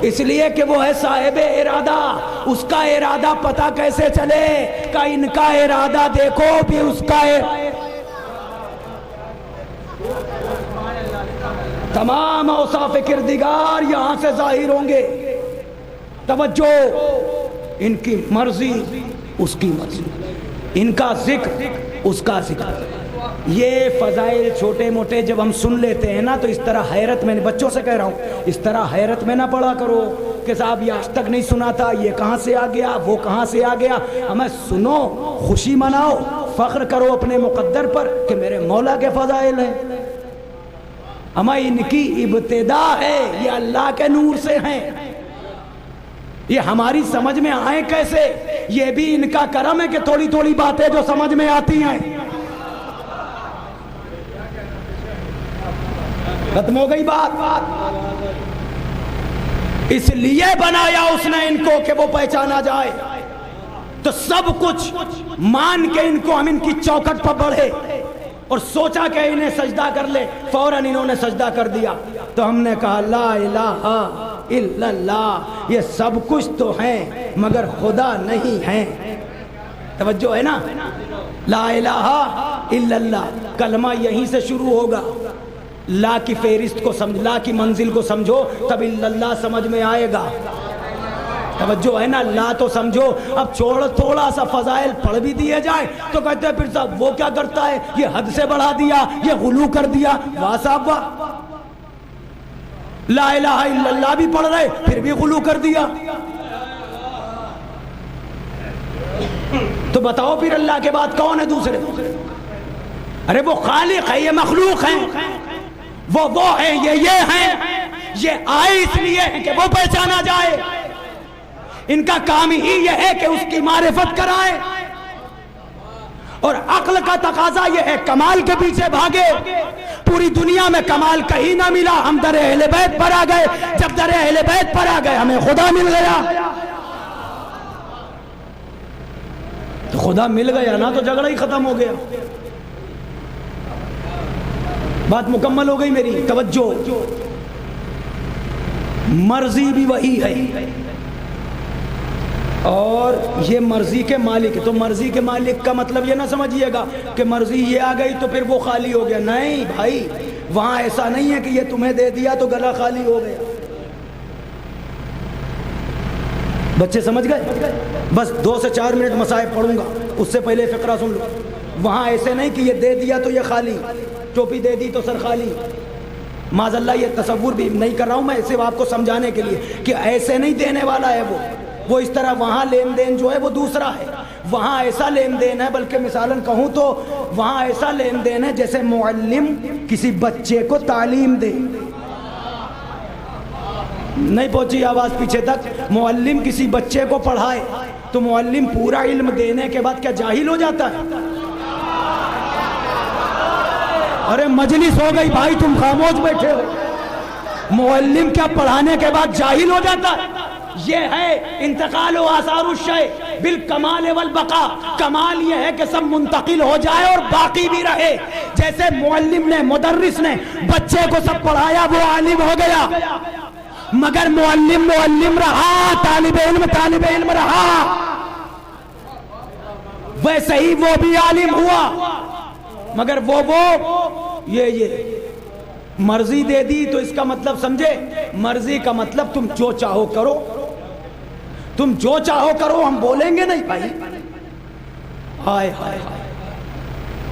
اس لیے کہ وہ ہے صاحب ارادہ. اس کا ارادہ پتہ کیسے چلے کہ ان کا ارادہ دیکھو بھی اس کا تمام اوصاف کردگار یہاں سے ظاہر ہوں گے. توجہ، ان کی مرضی اس کی مرضی، ان کا ذکر اس کا ذکر. یہ فضائل چھوٹے موٹے جب ہم سن لیتے ہیں نا تو اس طرح حیرت میں، بچوں سے کہہ رہا ہوں، اس طرح حیرت میں نہ پڑا کرو کہ صاحب یہ آج تک نہیں سنا تھا، یہ کہاں سے آ گیا، وہ کہاں سے آ گیا. ہمیں سنو، خوشی مناؤ، فخر کرو اپنے مقدر پر کہ میرے مولا کے فضائل ہیں. ہمیں ان کی ابتدا ہے، یہ اللہ کے نور سے ہیں. یہ ہماری سمجھ میں آئے کیسے؟ یہ بھی ان کا کرم ہے کہ تھوڑی تھوڑی باتیں جو سمجھ میں آتی ہیں. ختم ہو گئی بات. اس لیے بنایا اس نے ان کو کہ وہ پہچانا جائے. تو سب کچھ مان کے ان کو ہم ان کی چوکھٹ پر بڑھے اور سوچا کہ انہیں سجدہ کر لے. فوراً انہوں نے سجدہ کر دیا. تو ہم نے کہا لا الہ الا اللہ، یہ سب کچھ تو ہیں مگر خدا نہیں ہیں. توجہ ہے نا؟ لا الہ الا اللہ کلمہ یہیں سے شروع ہوگا. لا کی فہرست کو سمجھ، لا کی منزل کو سمجھو تب اللہ سمجھ میں آئے گا. توجہ ہے نا، لا تو سمجھو. اب چھوڑ تھوڑا سا فضائل پڑھ بھی دیے جائے تو کہتے ہیں پھر صاحب وہ کیا کرتا ہے، یہ حد سے بڑھا دیا، یہ غلو کر دیا. واہ صاحب واہ، لا الہ الا اللہ بھی پڑھ رہے پھر بھی غلو کر دیا. تو بتاؤ پھر اللہ کے بعد کون ہے دوسرے؟ ارے وہ خالق ہے، یہ مخلوق ہیں، وہ ہیں، یہ ہیں. یہ آئے اس لیے ہیں کہ وہ پہچانا جائے. ان کا کام ہی یہ ہے کہ اس کی معرفت کرائیں. اور عقل کا تقاضا یہ ہے کمال کے پیچھے بھاگے. پوری دنیا میں کمال کہیں نہ ملا، ہم در اہل بیت پر آ گئے. جب در اہل بیت پر آ گئے ہمیں خدا مل گیا. تو خدا مل گیا نا تو جھگڑا ہی ختم ہو گیا. بات مکمل ہو گئی میری. توجہ، مرضی بھی وہی ہے اور یہ مرضی کے مالک. تو مرضی کے مالک کا مطلب یہ نہ سمجھیے گا کہ مرضی یہ آ گئی تو پھر وہ خالی ہو گیا. نہیں بھائی، وہاں ایسا نہیں ہے کہ یہ تمہیں دے دیا تو گلا خالی ہو گیا. بچے سمجھ گئے؟ بس 2 سے 4 منٹ مصائب پڑھوں گا، اس سے پہلے فقرہ سن لو. وہاں ایسے نہیں کہ یہ دے دیا تو یہ خالی، ٹوپی دے دی تو سر خالی. معاذ اللہ یہ تصور بھی نہیں کر رہا ہوں میں، صرف آپ کو سمجھانے کے لیے کہ ایسے نہیں دینے والا ہے وہ اس طرح. وہاں لین دین جو ہے وہ دوسرا ہے. وہاں ایسا لین دین ہے، بلکہ مثالاً کہوں تو وہاں ایسا لین دین ہے جیسے معلم کسی بچے کو تعلیم دے. نہیں پہنچی آواز پیچھے تک؟ معلم کسی بچے کو پڑھائے تو معلم پورا علم دینے کے بعد کیا جاہل ہو جاتا ہے؟ ارے مجلس ہو گئی بھائی، تم خاموش بیٹھے ہو. معلم کیا پڑھانے کے بعد جاہل ہو جاتا ہے؟ یہ ہے انتقال و آثار الشیء بالکمال والبقاء. کمال یہ ہے کہ سب منتقل ہو جائے اور باقی بھی رہے. جیسے معلم نے، مدرس نے بچے کو سب پڑھایا، وہ عالم ہو گیا، مگر معلم معلم رہا، طالب علم رہا. ویسے ہی وہ بھی عالم ہوا، مگر وہ یہ مرضی دے دی. تو اس کا مطلب سمجھے؟ مرضی کا مطلب تم جو چاہو کرو، تم جو چاہو کرو. ہم بولیں گے نہیں بھائی، ہائے ہائے ہائے،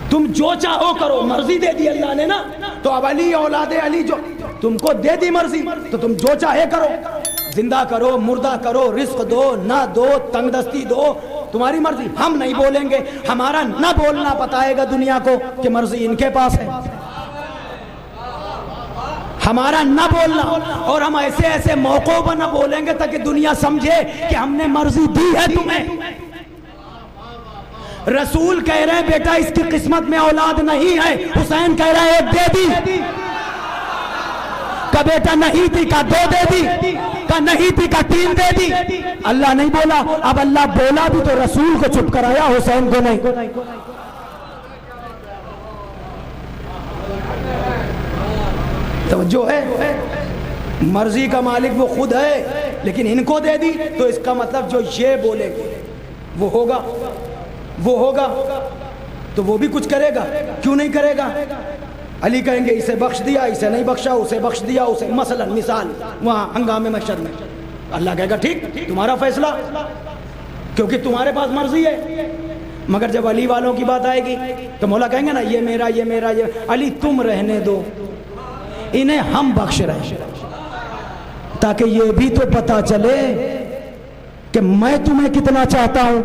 تم جو چاہو کرو. مرضی دے دی اللہ نے نا، تو اب علی اولاد علی جو تم کو دے دی مرضی تو تم جو چاہے کرو. زندہ کرو، مردہ کرو، رزق دو نہ دو، تنگ دستی دو، تمہاری مرضی. ہم نہیں بولیں گے، ہمارا نہ بولنا بتائے گا دنیا کو کہ مرضی ان کے پاس ہے. ہمارا نہ بولنا، اور ہم ایسے ایسے موقعوں پر نہ بولیں گے تاکہ دنیا سمجھے کہ ہم نے مرضی دی ہے تمہیں. رسول کہہ رہے ہیں بیٹا اس کی قسمت میں اولاد نہیں ہے. حسین کہہ رہے ہیں ایک دے دی، کا بیٹا نہیں تھی کا 2 دے دی، کا نہیں تھی کا 3 دے دی. اللہ نہیں بولا. اب اللہ بولا بھی تو رسول کو چپ کرایا، حسین کو نہیں. توجہ ہے؟ مرضی کا مالک وہ خود ہے، لیکن ان کو دے دی تو اس کا مطلب جو یہ بولے گے وہ ہوگا، وہ ہوگا. تو وہ بھی کچھ کرے گا. کیوں نہیں کرے گا؟ علی کہیں گے اسے بخش دیا، اسے نہیں بخشا، اسے بخش دیا، اسے مثلا مثال وہاں ہنگامے محشر میں. اللہ کہے گا ٹھیک، تمہارا فیصلہ، کیونکہ تمہارے پاس مرضی ہے. مگر جب علی والوں کی بات آئے گی تو مولا کہیں گے نا یہ میرا یہ میرا یہ. علی تم رہنے دو، انہیں ہم بخش رہے تاکہ یہ بھی تو پتا چلے کہ میں تمہیں کتنا چاہتا ہوں.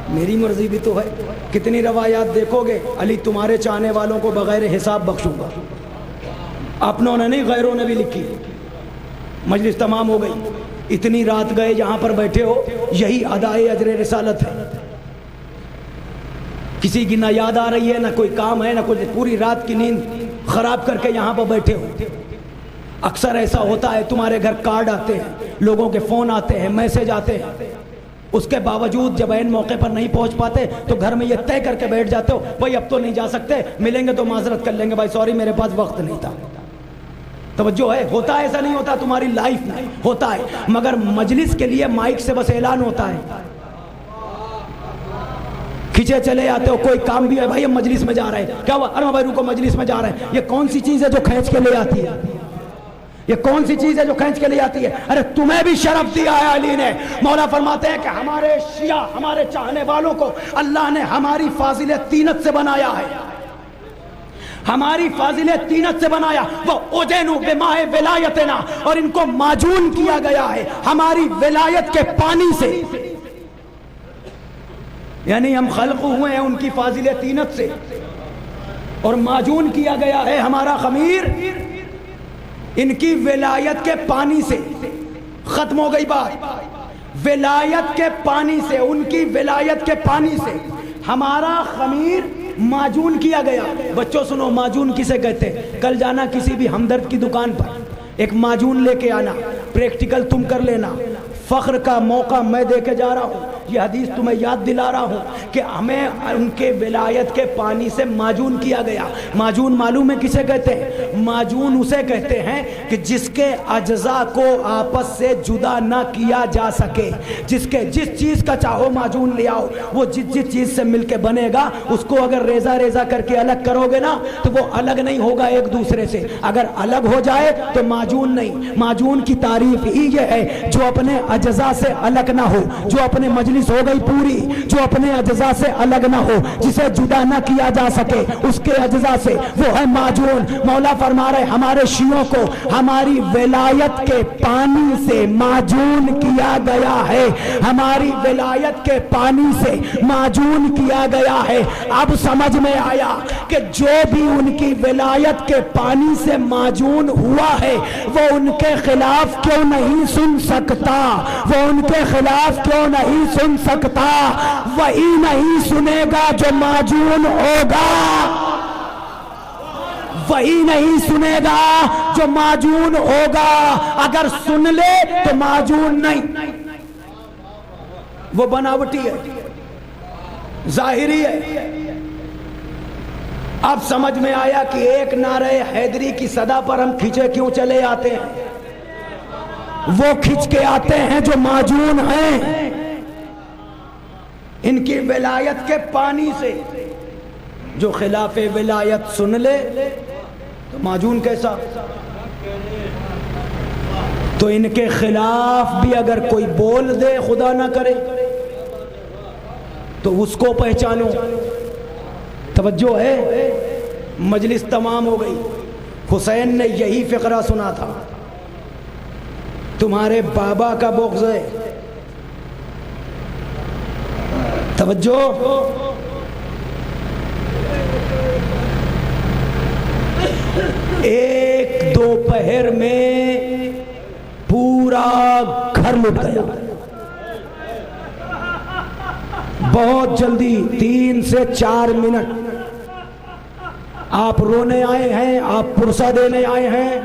میری مرضی بھی تو ہے. کتنی روایات دیکھو گے، علی تمہارے چاہنے والوں کو بغیر حساب بخشوں گا. اپنوں نے نہیں، غیروں نے بھی لکھی. مجلس تمام ہو گئی، اتنی رات گئے یہاں پر بیٹھے ہو، یہی ادائے اجر رسالت ہے. کسی کی نہ یاد آ رہی ہے، نہ کوئی کام ہے، نہ کوئی، پوری رات کی نیند خراب کر کے یہاں پر بیٹھے ہو. اکثر ایسا ہوتا ہے تمہارے گھر کارڈ آتے ہیں، لوگوں کے فون آتے ہیں، میسج آتے ہیں، اس کے باوجود جب عین موقع پر نہیں پہنچ پاتے تو گھر میں یہ طے کر کے بیٹھ جاتے ہو بھائی اب تو نہیں جا سکتے، ملیں گے تو معذرت کر لیں گے، بھائی سوری میرے پاس وقت نہیں تھا. توجہ ہے؟ ہوتا ہے ایسا نہیں ہوتا؟ تمہاری لائف میں ہوتا ہے. مگر مجلس کے لیے مائک سے بس اعلان ہوتا ہے. کھینچے چلے آتے ہو. کوئی کام بھی ہے بھائی ہم مجلس میں جا رہے ہیں, کیا ہوا, ارے بھائی رکو مجلس میں جا رہے ہیں. یہ کون سی چیز ہے جو کھینچ کے لے آتی ہے؟ یہ کون سی چیز ہے جو کھینچ کے لے آتی ہے؟ ارے تمہیں بھی شرف دیا ہے علی نے. مولا فرماتے ہیں کہ ہمارے شیعہ, ہمارے چاہنے والوں کو اللہ نے ہماری فاضل طینت سے بنایا ہے, ہماری فاضل طینت سے بنایا. وہ اجینو بماء ولایتنا, اور ان کو معجون کیا گیا ہے ہماری ولایت کے پانی سے. یعنی ہم خلق ہوئے ہیں ان کی فاضل طینت سے, اور معجون کیا گیا ہے ہمارا خمیر ان کی ولایت کے پانی سے. ختم ہو گئی بات. ولایت کے پانی سے, ان کی ولایت کے پانی سے ہمارا خمیر معجون کیا گیا. بچوں سنو, معجون کسے کہتے ہیں؟ کل جانا کسی بھی ہمدرد کی دکان پر, ایک معجون لے کے آنا, پریکٹیکل تم کر لینا. فخر کا موقع میں دے کے جا رہا ہوں, یہ حدیث تمہیں یاد دلا رہا ہوں کہ ہمیں ان کے ولایت کے پانی سے معجون کیا گیا. معجون معلوم ہے کسے کہتے ہیں؟ معجون اسے کہتے ہیں کہ جس کے اجزاء کو آپس سے جدا نہ کیا جا سکے. جس چیز کا چاہو معجون لے آؤ, وہ جس چیز سے مل کے بنے گا اس کو اگر ریزہ ریزہ کر کے الگ کرو گے نا تو وہ الگ نہیں ہوگا ایک دوسرے سے. اگر الگ ہو جائے تو معجون نہیں. معجون کی تعریف ہی یہ ہے جو اپنے اجزاء سے الگ نہ ہو, جو اپنے مجلس ہو گئی پوری, جو اپنے اجزاء سے الگ نہ ہو, جسے جدا نہ کیا جا سکے اس کے اجزاء سے, وہ ہے معجون. مولا فرما رہے ہمارے شیعوں کو ہماری ولایت کے پانی سے معجون کیا گیا ہے, ہماری ولایت کے پانی سے معجون کیا گیا ہے. اب سمجھ میں آیا کہ جو بھی ان کی ولایت کے پانی سے معجون ہوا ہے وہ ان کے خلاف کیوں نہیں سن سکتا, وہ ان کے خلاف کیوں نہیں سن سکتا. وہی نہیں سنے گا جو معجون ہوگا, وہی نہیں سنے گا جو معجون ہوگا. اگر سن لے تو معجون نہیں, وہ بناوٹی ہے, ظاہری ہے. اب سمجھ میں آیا کہ ایک نعرہ حیدری کی صدا پر ہم کھینچے کیوں چلے آتے ہیں. وہ کھینچ کے آتے ہیں جو معجون ہیں ان کی ولایت کے پانی سے. جو خلاف ولایت سن لے تو معجون کیسا. تو ان کے خلاف بھی اگر کوئی بول دے, خدا نہ کرے, تو اس کو پہچانو. توجہ ہے. مجلس تمام ہو گئی. حسین نے یہی فقرہ سنا تھا, تمہارے بابا کا بغض ہے. توجہ. ایک دوپہر میں پورا گھر لٹ گیا. بہت جلدی 3 سے 4 منٹ. آپ رونے آئے ہیں, آپ پرسہ دینے آئے ہیں.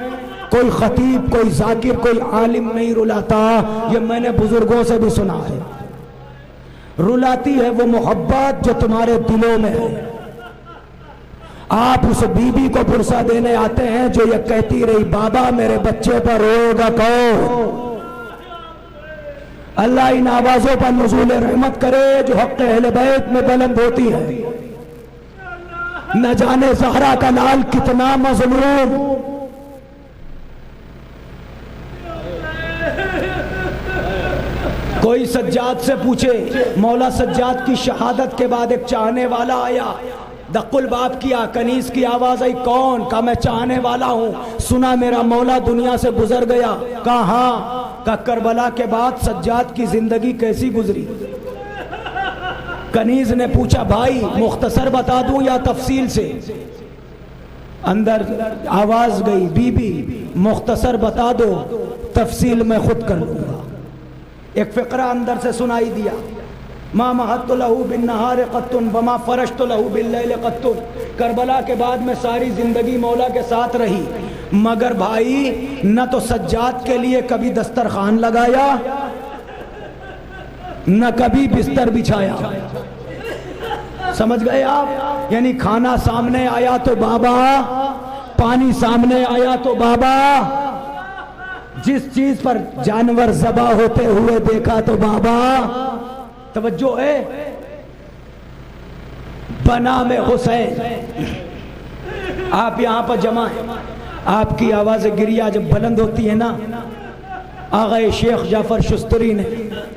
کوئی خطیب, کوئی ذاکر, کوئی عالم نہیں رلاتا. یہ میں نے بزرگوں سے بھی سنا ہے. رلاتی ہے وہ محبت جو تمہارے دلوں میں ہے. آپ اس بی بی کو پرسہ دینے آتے ہیں جو یہ کہتی رہی بابا میرے بچے پر روئے گا کون. اللہ ان آوازوں پر نزول رحمت کرے جو حق اہل بیت میں بلند ہوتی ہے. نہ جانے زہرا کا لال کتنا مظلوم. کوئی سجاد سے پوچھے, مولا سجاد کی شہادت کے بعد ایک چاہنے والا آیا, دق الباب کیا, کنیز کی آواز آئی, کون؟ کہا میں چاہنے والا ہوں, سنا میرا مولا دنیا سے گزر گیا. کہا ہاں. کہا کربلا کے بعد سجاد کی زندگی کیسی گزری؟ کنیز نے پوچھا بھائی مختصر بتا دوں یا تفصیل سے؟ اندر آواز گئی, بی بی مختصر بتا دو, تفصیل میں خود کر لوں گا. ایک فقرہ اندر سے سنائی دیا, ما مہدت لہو بالنہار قطن وما فرشت لہو باللیل قطن. کربلا کے بعد میں ساری زندگی مولا کے ساتھ رہی, مگر بھائی نہ تو سجاد کے لیے کبھی دسترخوان لگایا, نہ کبھی بستر بچھایا. سمجھ گئے آپ؟ یعنی کھانا سامنے آیا تو بابا, پانی سامنے آیا تو بابا, جس چیز پر جانور ذبح ہوتے ہوئے دیکھا تو بابا. توجہ ہے. بنام حسین. آپ یہاں پر جمع ہیں. آپ کی آواز گریہ جب بلند ہوتی ہے نا، آغا شیخ جعفر شستری نے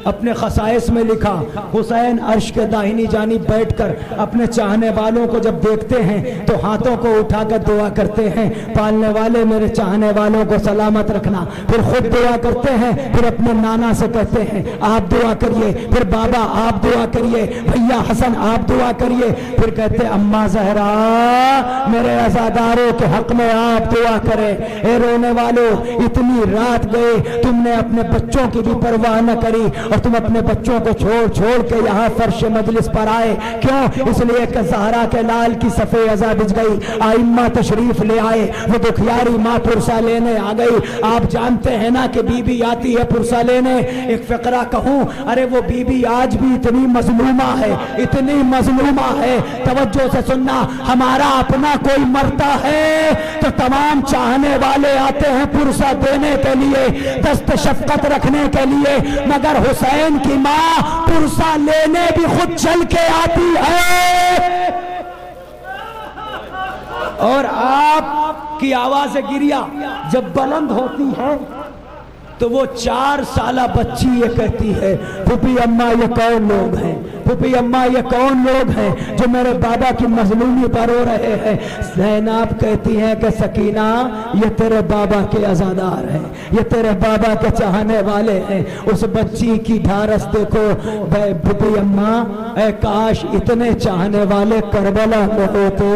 اپنے خصائص میں لکھا، حسین عرش کے داہنی جانب بیٹھ کر اپنے چاہنے والوں کو جب دیکھتے ہیں تو ہاتھوں کو اٹھا کر دعا کرتے ہیں، پالنے والے میرے چاہنے والوں کو سلامت رکھنا. پھر خود دعا کرتے ہیں، پھر اپنے نانا سے کہتے ہیں آپ دعا کریے، پھر بابا آپ دعا کریے، بھیا حسن آپ دعا کریے، پھر کہتے اماں زہرا میرے عزاداروں کے حق میں آپ دعا کریں. اے رونے والوں، اتنی رات گئے، تم نے اپنے بچوں کی بھی پرواہ نہ کری اور تم اپنے بچوں کو چھوڑ چھوڑ کے یہاں فرش مجلس پر آئے. کیوں؟ اس لیے کہ زہرا کے لال کی صفے ازا بج گئی، آئمہ تشریف لے آئے، وہ دکھیاری ماں پرسہ لینے آ گئی. آپ جانتے ہیں نا کہ بی بی آتی ہے پرسہ لینے. ایک فقرہ کہوں، ارے وہ بی بی آج بھی اتنی مظلومہ ہے، اتنی مظلومہ ہے. توجہ سے سننا، ہمارا اپنا کوئی مرتا ہے تو تمام چاہنے والے آتے ہیں پرسہ دینے کے لیے، دست شفقت رکھنے کے لیے، مگر حسین کی ماں پرسہ لینے بھی خود چل کے آتی ہے. اور آپ کی آواز گریہ جب بلند ہوتی ہے تو وہ 4 سالہ بچی یہ کہتی ہے پھوپھی اماں یہ کون لوگ ہیں، پھوپھی اماں یہ کون لوگ ہیں جو میرے بابا کی مظلومی پر رو رہے ہیں. زینب کہتی ہیں کہ سکینہ یہ تیرے بابا کے عزادار ہیں، یہ تیرے بابا کے چاہنے والے ہیں. اس بچی کی ڈھارس دیکھو. پھوپھی اماں اے کاش اتنے چاہنے والے کربلا میں ہوتے.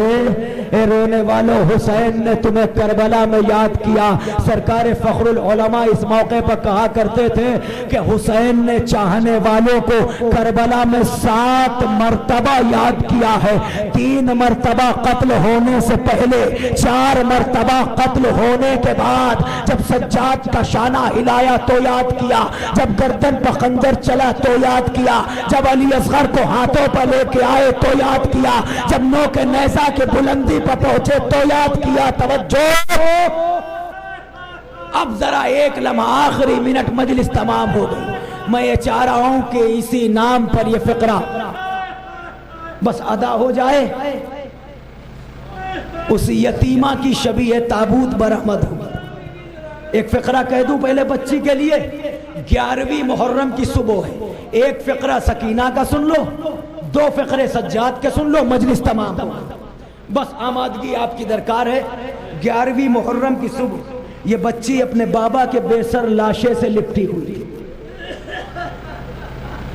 اے رونے والوں، حسین نے تمہیں کربلا میں یاد کیا. سرکار فخر العلماء اس موقع پر کہا کرتے تھے کہ حسین نے چاہنے والوں کو کربلا میں 7 مرتبہ یاد کیا ہے. 3 مرتبہ قتل ہونے سے پہلے، 4 مرتبہ قتل ہونے کے بعد. جب سجاد کا شانہ ہلایا تو یاد کیا، جب گردن پر خنجر چلا تو یاد کیا، جب علی اصغر کو ہاتھوں پر لے کے آئے تو یاد کیا، جب نوک نیزہ کے بلندی پر پہنچے تو یاد کیا. توجہ، اب ذرا ایک لمحہ آخری منٹ مجلس تمام ہو گئی. میں یہ چاہ رہا ہوں کہ اسی نام پر یہ فقرہ بس ادا ہو جائے. اس یتیمہ کی شبیہ تابوت برآمد ہوگی. ایک فقرہ کہہ دوں پہلے بچی کے لیے. 11ویں محرم کی صبح ہے. ایک فقرہ سکینہ کا سن لو، 2 فقرے سجاد کے سن لو، مجلس تمام ہو. بس آمادگی آپ کی درکار ہے. 11ویں محرم کی صبح یہ بچی اپنے بابا کے بے سر لاشے سے لپٹی ہوئی تھی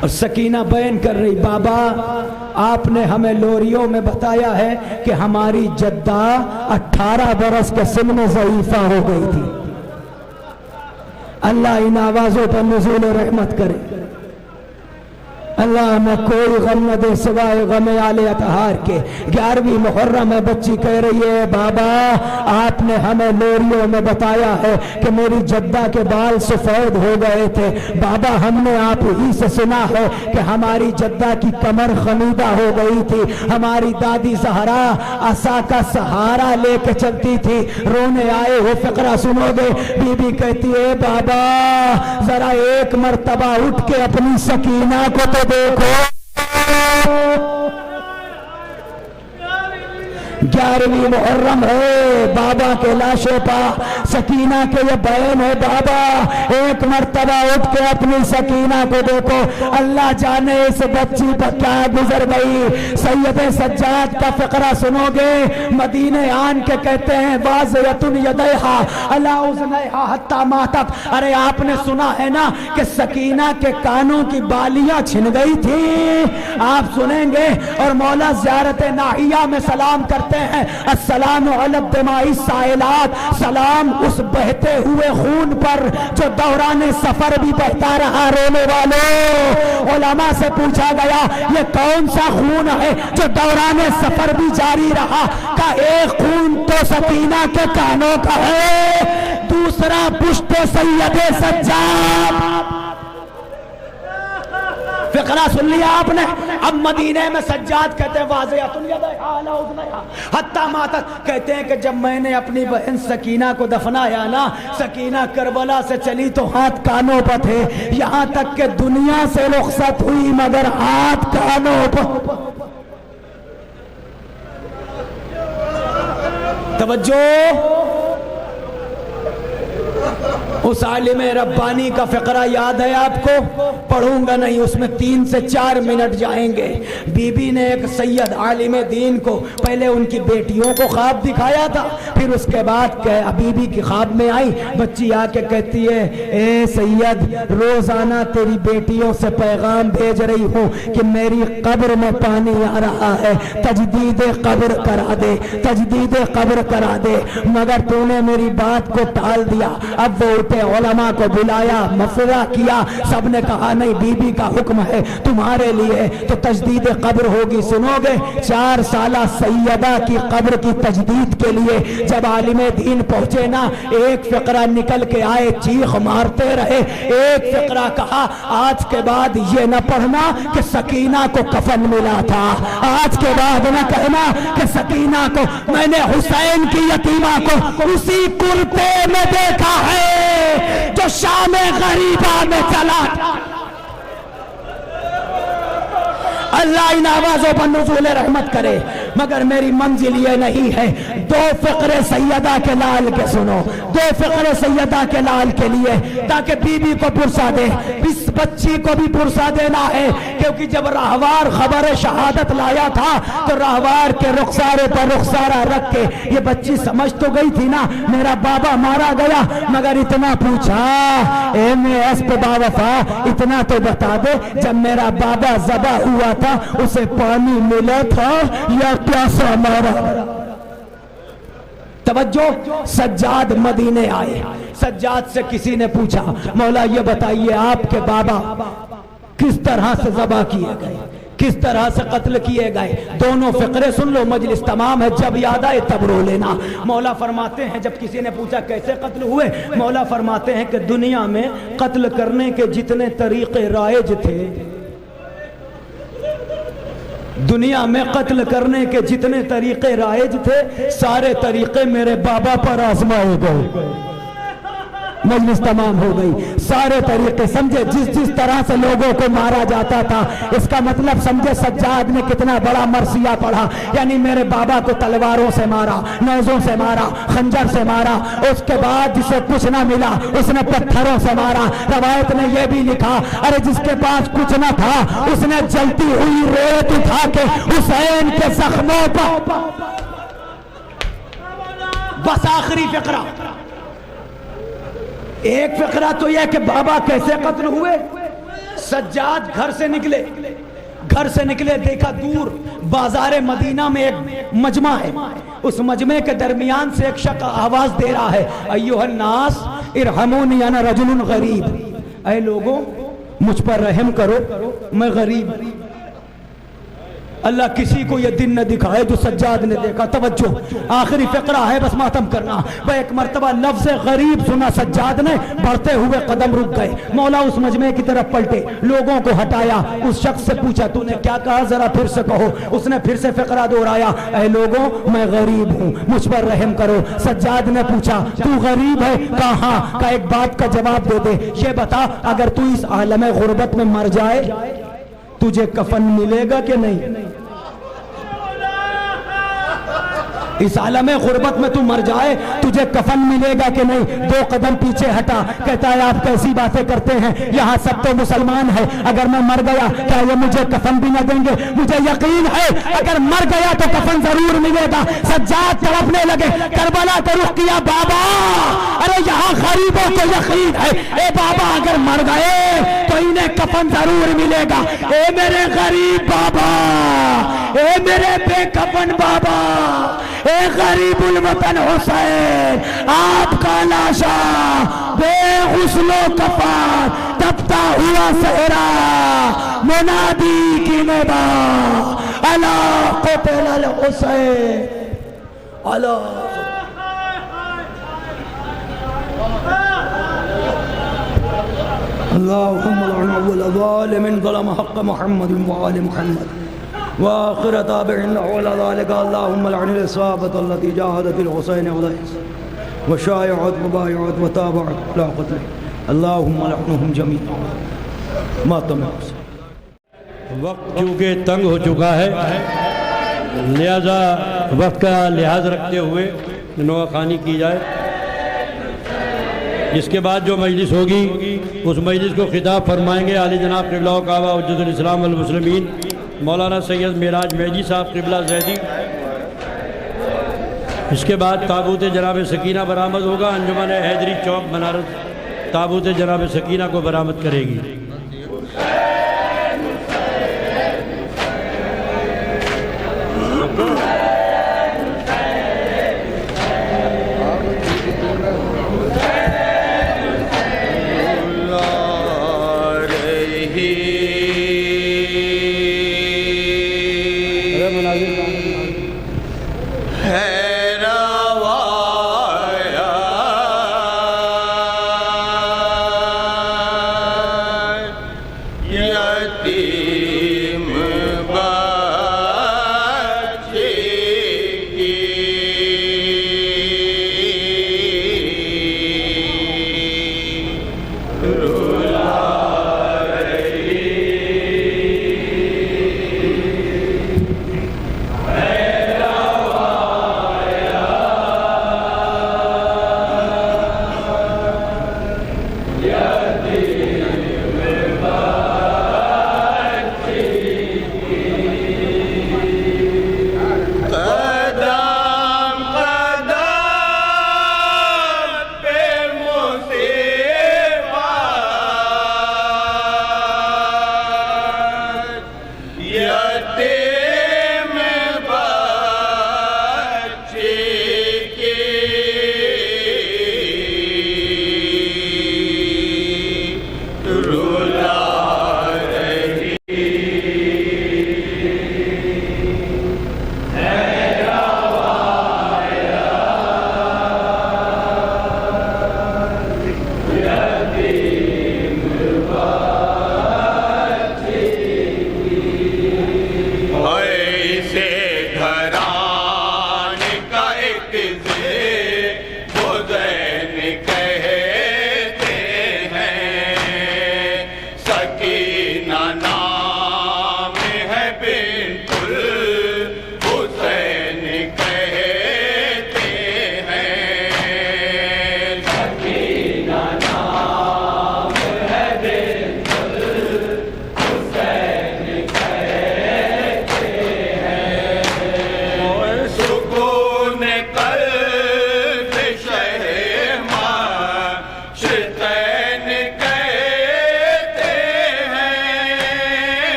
اور سکینہ بیان کر رہی، بابا آپ نے ہمیں لوریوں میں بتایا ہے کہ ہماری جدہ 18 برس کے سن میں ضعیفہ ہو گئی تھی. اللہ ان آوازوں پر نزول رحمت کرے. اللہ میں کوئی غم نہ دے سوائے غم آل اطہار کے. 11ویں محرم ہے. بچی کہہ رہی ہے بابا آپ نے ہمیں لوریوں میں بتایا ہے کہ میری جدہ کے بال سفید ہو گئے تھے. بابا ہم نے آپ ہی سے سنا ہے کہ ہماری جدہ کی کمر خمیدہ ہو گئی تھی. ہماری دادی زہرا عصا کا سہارا لے کے چلتی تھی. رونے آئے ہو فقرہ سنو گے. بی بی کہتی ہے بابا ذرا ایک مرتبہ اٹھ کے اپنی سکینہ کو تو دیکھو. 11ویں محرم ہے. بابا کے لاشے پا سکینہ کے یہ بیان ہے، بابا ایک مرتبہ اٹھ کے اپنی سکینہ کو دیکھو. اللہ جانے اس بچی پر کیا گزر گئی. سید سجاد کا فقرہ سنو گے. مدینے آن کے کہتے ہیں واضیۃ یدیہا علی اذنیہا حتی ماتت. ارے آپ نے سنا ہے نا کہ سکینہ کے کانوں کی بالیاں چھن گئی تھی. آپ سنیں گے. اور مولا زیارت ناحیہ میں سلام کرتے ہیں، السلام علی الدماء السائلات. سلام اس بہتے ہوئے خون پر جو دوران سفر بھی بہتا رہا. رونے والوں، علماء سے پوچھا گیا یہ کون سا خون ہے جو دوران سفر بھی جاری رہا؟ کا ایک خون تو سکینہ کے کانوں کا ہے، دوسرا پشت سید سجاد. فقرہ سن لیا آپ نے. اب مدینے میں سجاد کہتے ہیں واضیۃ یدیہا علی اذنیہا حتی ماتت. کہتے ہیں کہ جب میں نے اپنی بہن سکینہ کو دفنایا نا، سکینہ کربلا سے چلی تو ہاتھ کانوں پر تھے. یہاں تک کہ دنیا سے رخصت ہوئی مگر ہاتھ کانوں پر. توجہ، اس عالم ربانی کا فقرہ یاد ہے آپ کو؟ پڑھوں گا نہیں، اس میں 3 سے 4 منٹ جائیں گے۔ بی بی نے ایک سید عالم دین کو پہلے ان کی بیٹیوں کو خواب دکھایا تھا، پھر اس کے بعد بی بی کی خواب میں آئی بچی، آ کے کہتی ہے اے سید، روزانہ تیری بیٹیوں سے پیغام بھیج رہی ہوں کہ میری قبر میں پانی آ رہا ہے، تجدید قبر کرا دے، تجدید قبر کرا دے، مگر تو نے میری بات کو ٹال دیا۔ اب وہ علماء کو بلایا، مشورہ کیا، سب نے کہا نہیں، بی بی کا حکم ہے تمہارے لیے تو تجدید قبر ہوگی۔ سنو گے، 4 سالہ سیدہ کی قبر کی تجدید کے لیے جب عالم دین پہنچے نا، ایک فقرہ نکل کے آئے، چیخ مارتے رہے۔ ایک فقرہ کہا آج کے بعد یہ نہ پڑھنا کہ سکینہ کو کفن ملا تھا، آج کے بعد نہ کہنا کہ سکینہ کو میں نے حسین کی یتیمہ کو اسی کرتے میں دیکھا ہے جو شام غریبہ میں چلا تھا۔ اللہ ان آوازوں پر نزول رحمت کرے، مگر میری منزل یہ نہیں ہے۔ 2 فقرے سیدہ کے لال کے سنو، 2 فقرے سیدہ کے لال کے لیے، تاکہ بی بی کو پرسا دے، اس بچی کو بھی پرسا دینا ہے، کیونکہ جب راہوار خبر شہادت لایا تھا تو راہوار کے رخسارے پر رخسارہ رکھ کے یہ بچی سمجھ تو گئی تھی نا میرا بابا مارا گیا، مگر اتنا پوچھا اے میں اس پہ باوفا، اتنا تو بتا دے جب میرا بابا ذبح ہوا تھا اسے پانی ملا تھا یا پیاسا مارا؟ توجہ، سجاد مدینے آئے، سجاد سے کسی نے پوچھا مولا یہ بتائیے آپ کے بابا کس طرح سے ذبح کیے گئے، کس طرح سے قتل کیے گئے؟ دونوں فقرے سن لو، مجلس تمام ہے، جب یاد آئے تب رو لینا۔ مولا فرماتے ہیں جب کسی نے پوچھا کیسے قتل ہوئے، مولا فرماتے ہیں کہ دنیا میں قتل کرنے کے جتنے طریقے رائج تھے، دنیا میں قتل کرنے کے جتنے طریقے رائج تھے، سارے طریقے میرے بابا پر آزمائے گئے۔ مجلس تمام ہو گئی، سارے طریقے سمجھے، جس طرح سے لوگوں کو مارا جاتا تھا، اس کا مطلب سمجھے سجاد نے کتنا بڑا مرثیہ پڑھا، یعنی میرے بابا کو تلواروں سے مارا، نیزوں سے مارا، خنجر سے مارا، اس کے بعد جسے کچھ نہ ملا اس نے پتھروں سے مارا۔ روایت نے یہ بھی لکھا ارے جس کے پاس کچھ نہ تھا اس نے جلتی ہوئی ریت اٹھا کے حسین کے زخموں پر۔ بس آخری فقرہ، ایک فقرہ تو یہ کہ بابا کیسے قتل ہوئے۔ سجاد گھر سے نکلے، دیکھا دور بازار مدینہ میں ایک مجمع ہے، اس مجمع کے درمیان سے ایک شخص آواز دے رہا ہے ایھا الناس ارحمونی انا رجل غریب، اے لوگوں مجھ پر رحم کرو میں غریب۔ اللہ کسی کو یہ دن نہ دکھائے جو سجاد نے دیکھا۔ توجہ، آخری فقرہ ہے، بس ماتم کرنا۔ وہ ایک مرتبہ لفظ غریب سنا سجاد نے، بڑھتے ہوئے قدم رک گئے۔ مولا اس مجمع کی طرف پلٹے، لوگوں کو ہٹایا، اس شخص سے پوچھا تو نے کیا کہا، ذرا پھر سے کہو۔ اس نے پھر سے فقرہ دہرایا، اے لوگوں میں غریب ہوں مجھ پر رحم کرو۔ سجاد نے پوچھا تو غریب ہے؟ کہا ہاں۔ کا ایک بات کا جواب دے دے، یہ بتا اگر تو اس عالم غربت میں مر جائے تجھے کفن ملے گا کہ نہیں؟ اس عالم غربت میں تو مر جائے تجھے کفن ملے گا کہ نہیں؟ 2 قدم پیچھے ہٹا، کہتا ہے آپ کیسی باتیں کرتے ہیں، یہاں سب تو مسلمان ہے، اگر میں مر گیا کیا یہ مجھے کفن بھی نہ دیں گے؟ مجھے یقین ہے اگر مر گیا تو کفن ضرور ملے گا۔ سجاد تڑپنے لگے، کربلا کا رخ کیا، بابا ارے یہاں غریبوں کو یقین ہے، اے بابا اگر مر گئے تو انہیں کفن ضرور ملے گا۔ اے میرے غریب بابا، اے میرے بے کفن بابا، اے غریب الوطن حسین، آپ کا لاشا بے غسل و کفن تپتا ہوا صحرا منادی کی ندا الا قتل الحسین الا۔ اللهم لعن اول ظالم ظلم حق محمد وآل محمد وآخر تابع على ذلك. اللهم لعن الإصابة التي جاهدت الحسين عليه وشايعت وبايعت وتابعت لا قتل. اللهم لعنهم جميعا. ماتم وقت چونکہ تنگ ہو چکا ہے، لہذا وقت کا لحاظ رکھتے ہوئے نوحہ خوانی کی جائے۔ اس کے بعد جو مجلس ہوگی اس مجلس کو خطاب فرمائیں گے عالی جناب قبلہ کعبہ حجت الاسلام والمسلمین مولانا سید معراج مہدی صاحب قبلہ زیدی۔ اس کے بعد تابوت جناب سکینہ برآمد ہوگا، انجمن حیدری چوک بنارس تابوت جناب سکینہ کو برآمد کرے گی۔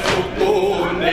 سکون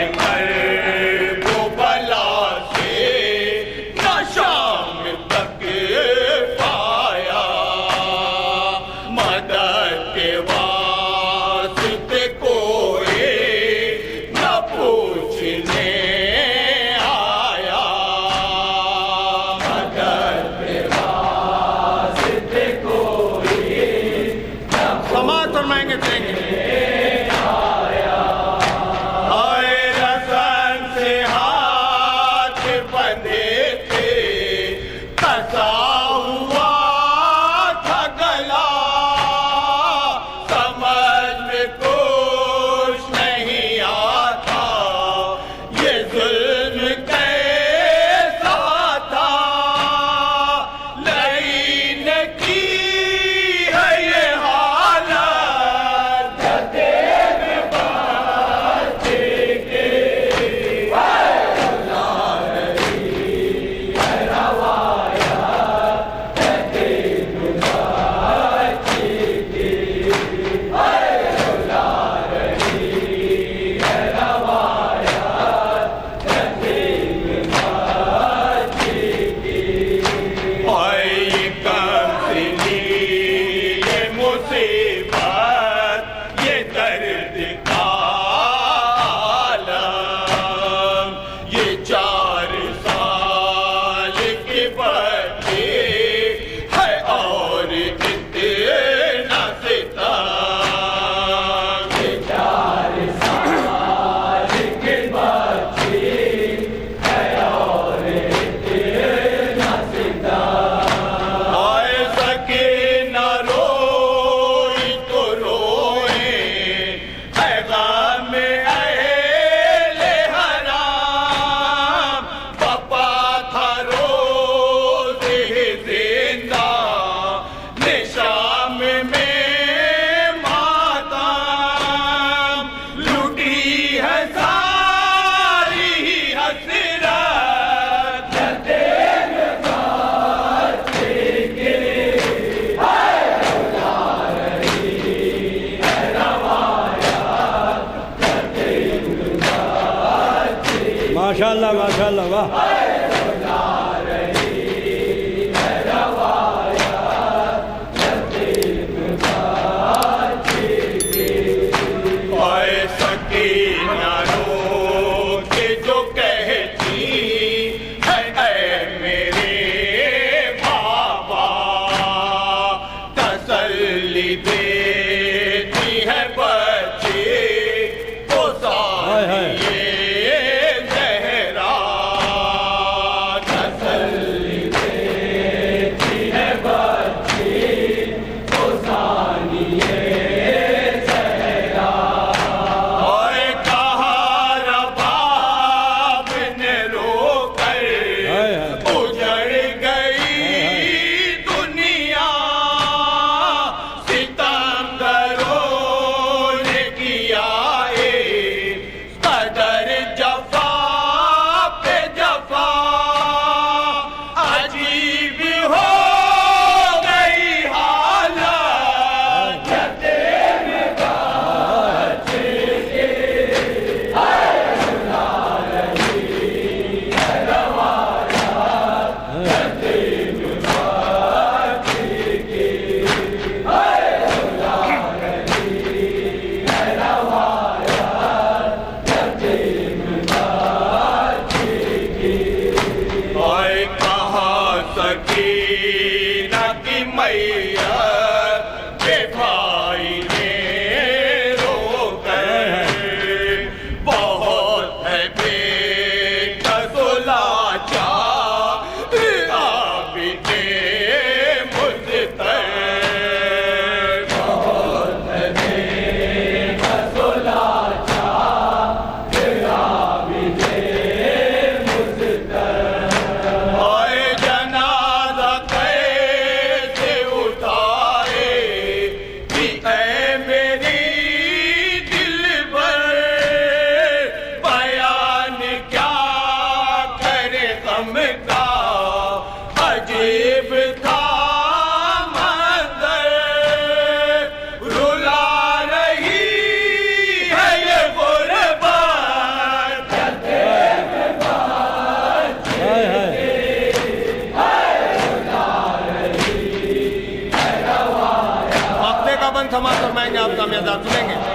ماشاءاللہ ماشاءاللہ واہ.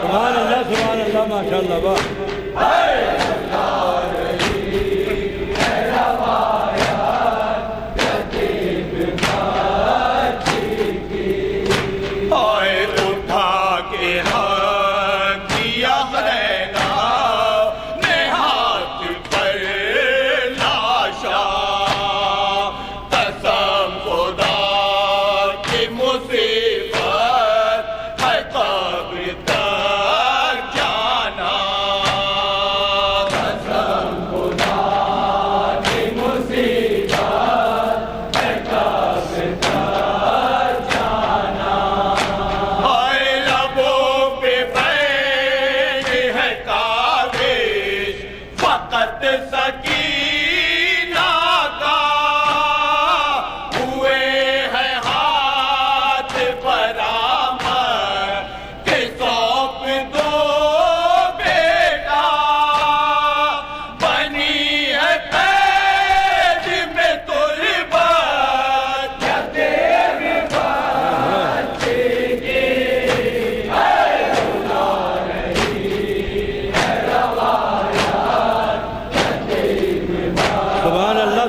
سبحان اللہ ماشاءاللہ واہ.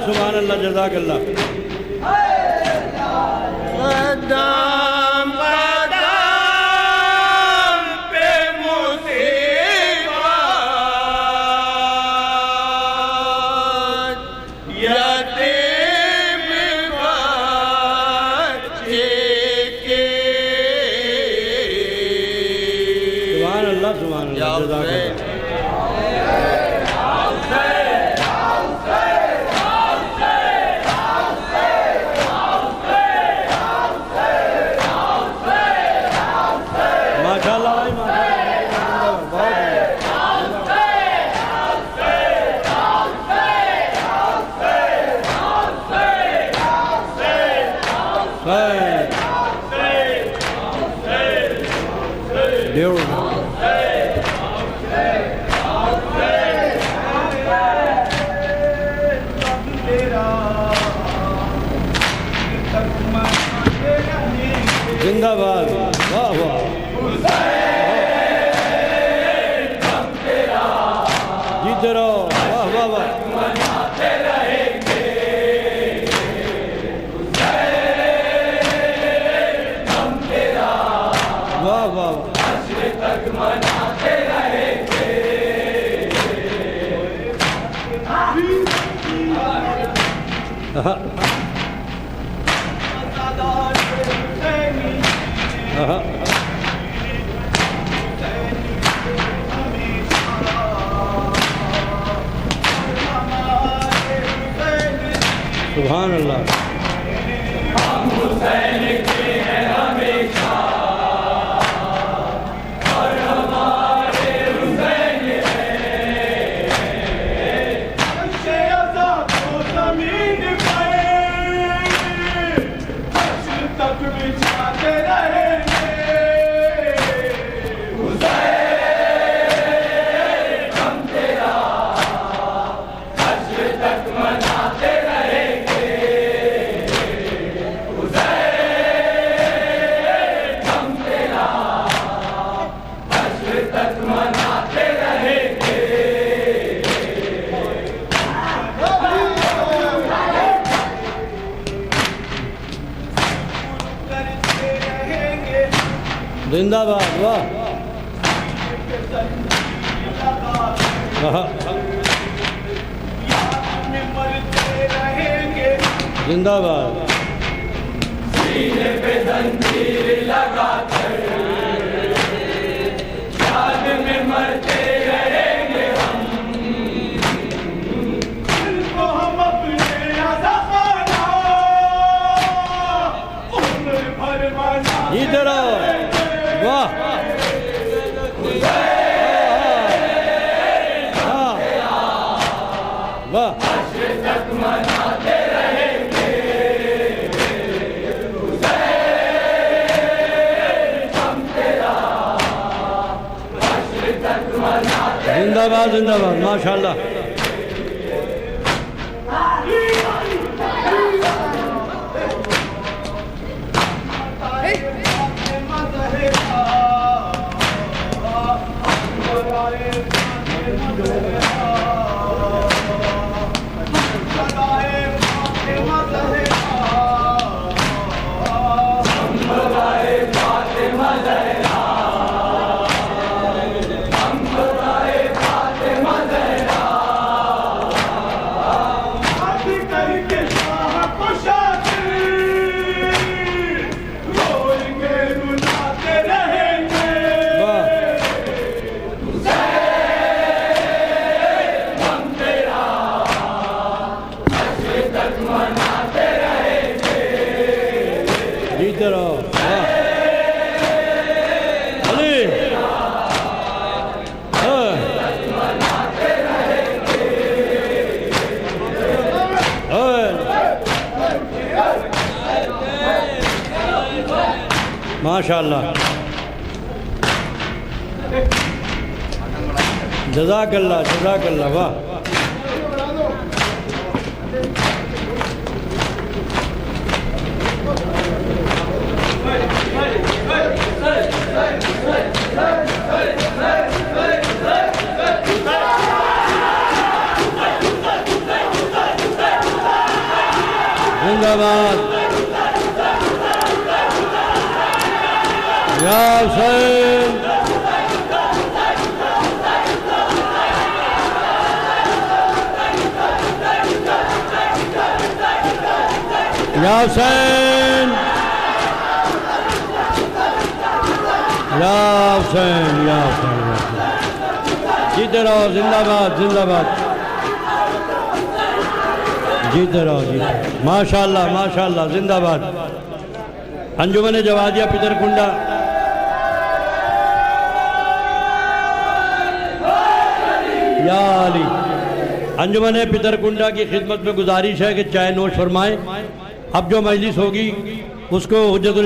سبحان اللہ جزاک اللہ. قدم قدم پہ مصیبت یتیم بچے کے. سبحان اللہ جزاک اللہ. ادھر آؤ، واہ واہ واہ، واہ واہ واہ، سبحان اللہ، زندہ باد، واہ، زندہ باد، ادھر آؤ، واہ، واہ، زندہ باد، زندہ باد، ماشاء اللہ، ادھر آؤ، علی، ماشاء اللہ، جزاک اللہ، جزاک اللہ، واہ، زندہ باد، یا حسین، یا حسین، یا حسین، یا حسین، جیتے رہو، زندہ باد، زندہ باد، جیتے رہو، جیتے، ماشاء اللہ، ماشاء اللہ، زندہ باد، انجمن جوادیہ پتر کنڈا، یا علی، انجمن پتر کنڈا کی خدمت میں گزارش ہے کہ چائے نوش فرمائیں۔ اب جو مجلس ہوگی اس کو حجت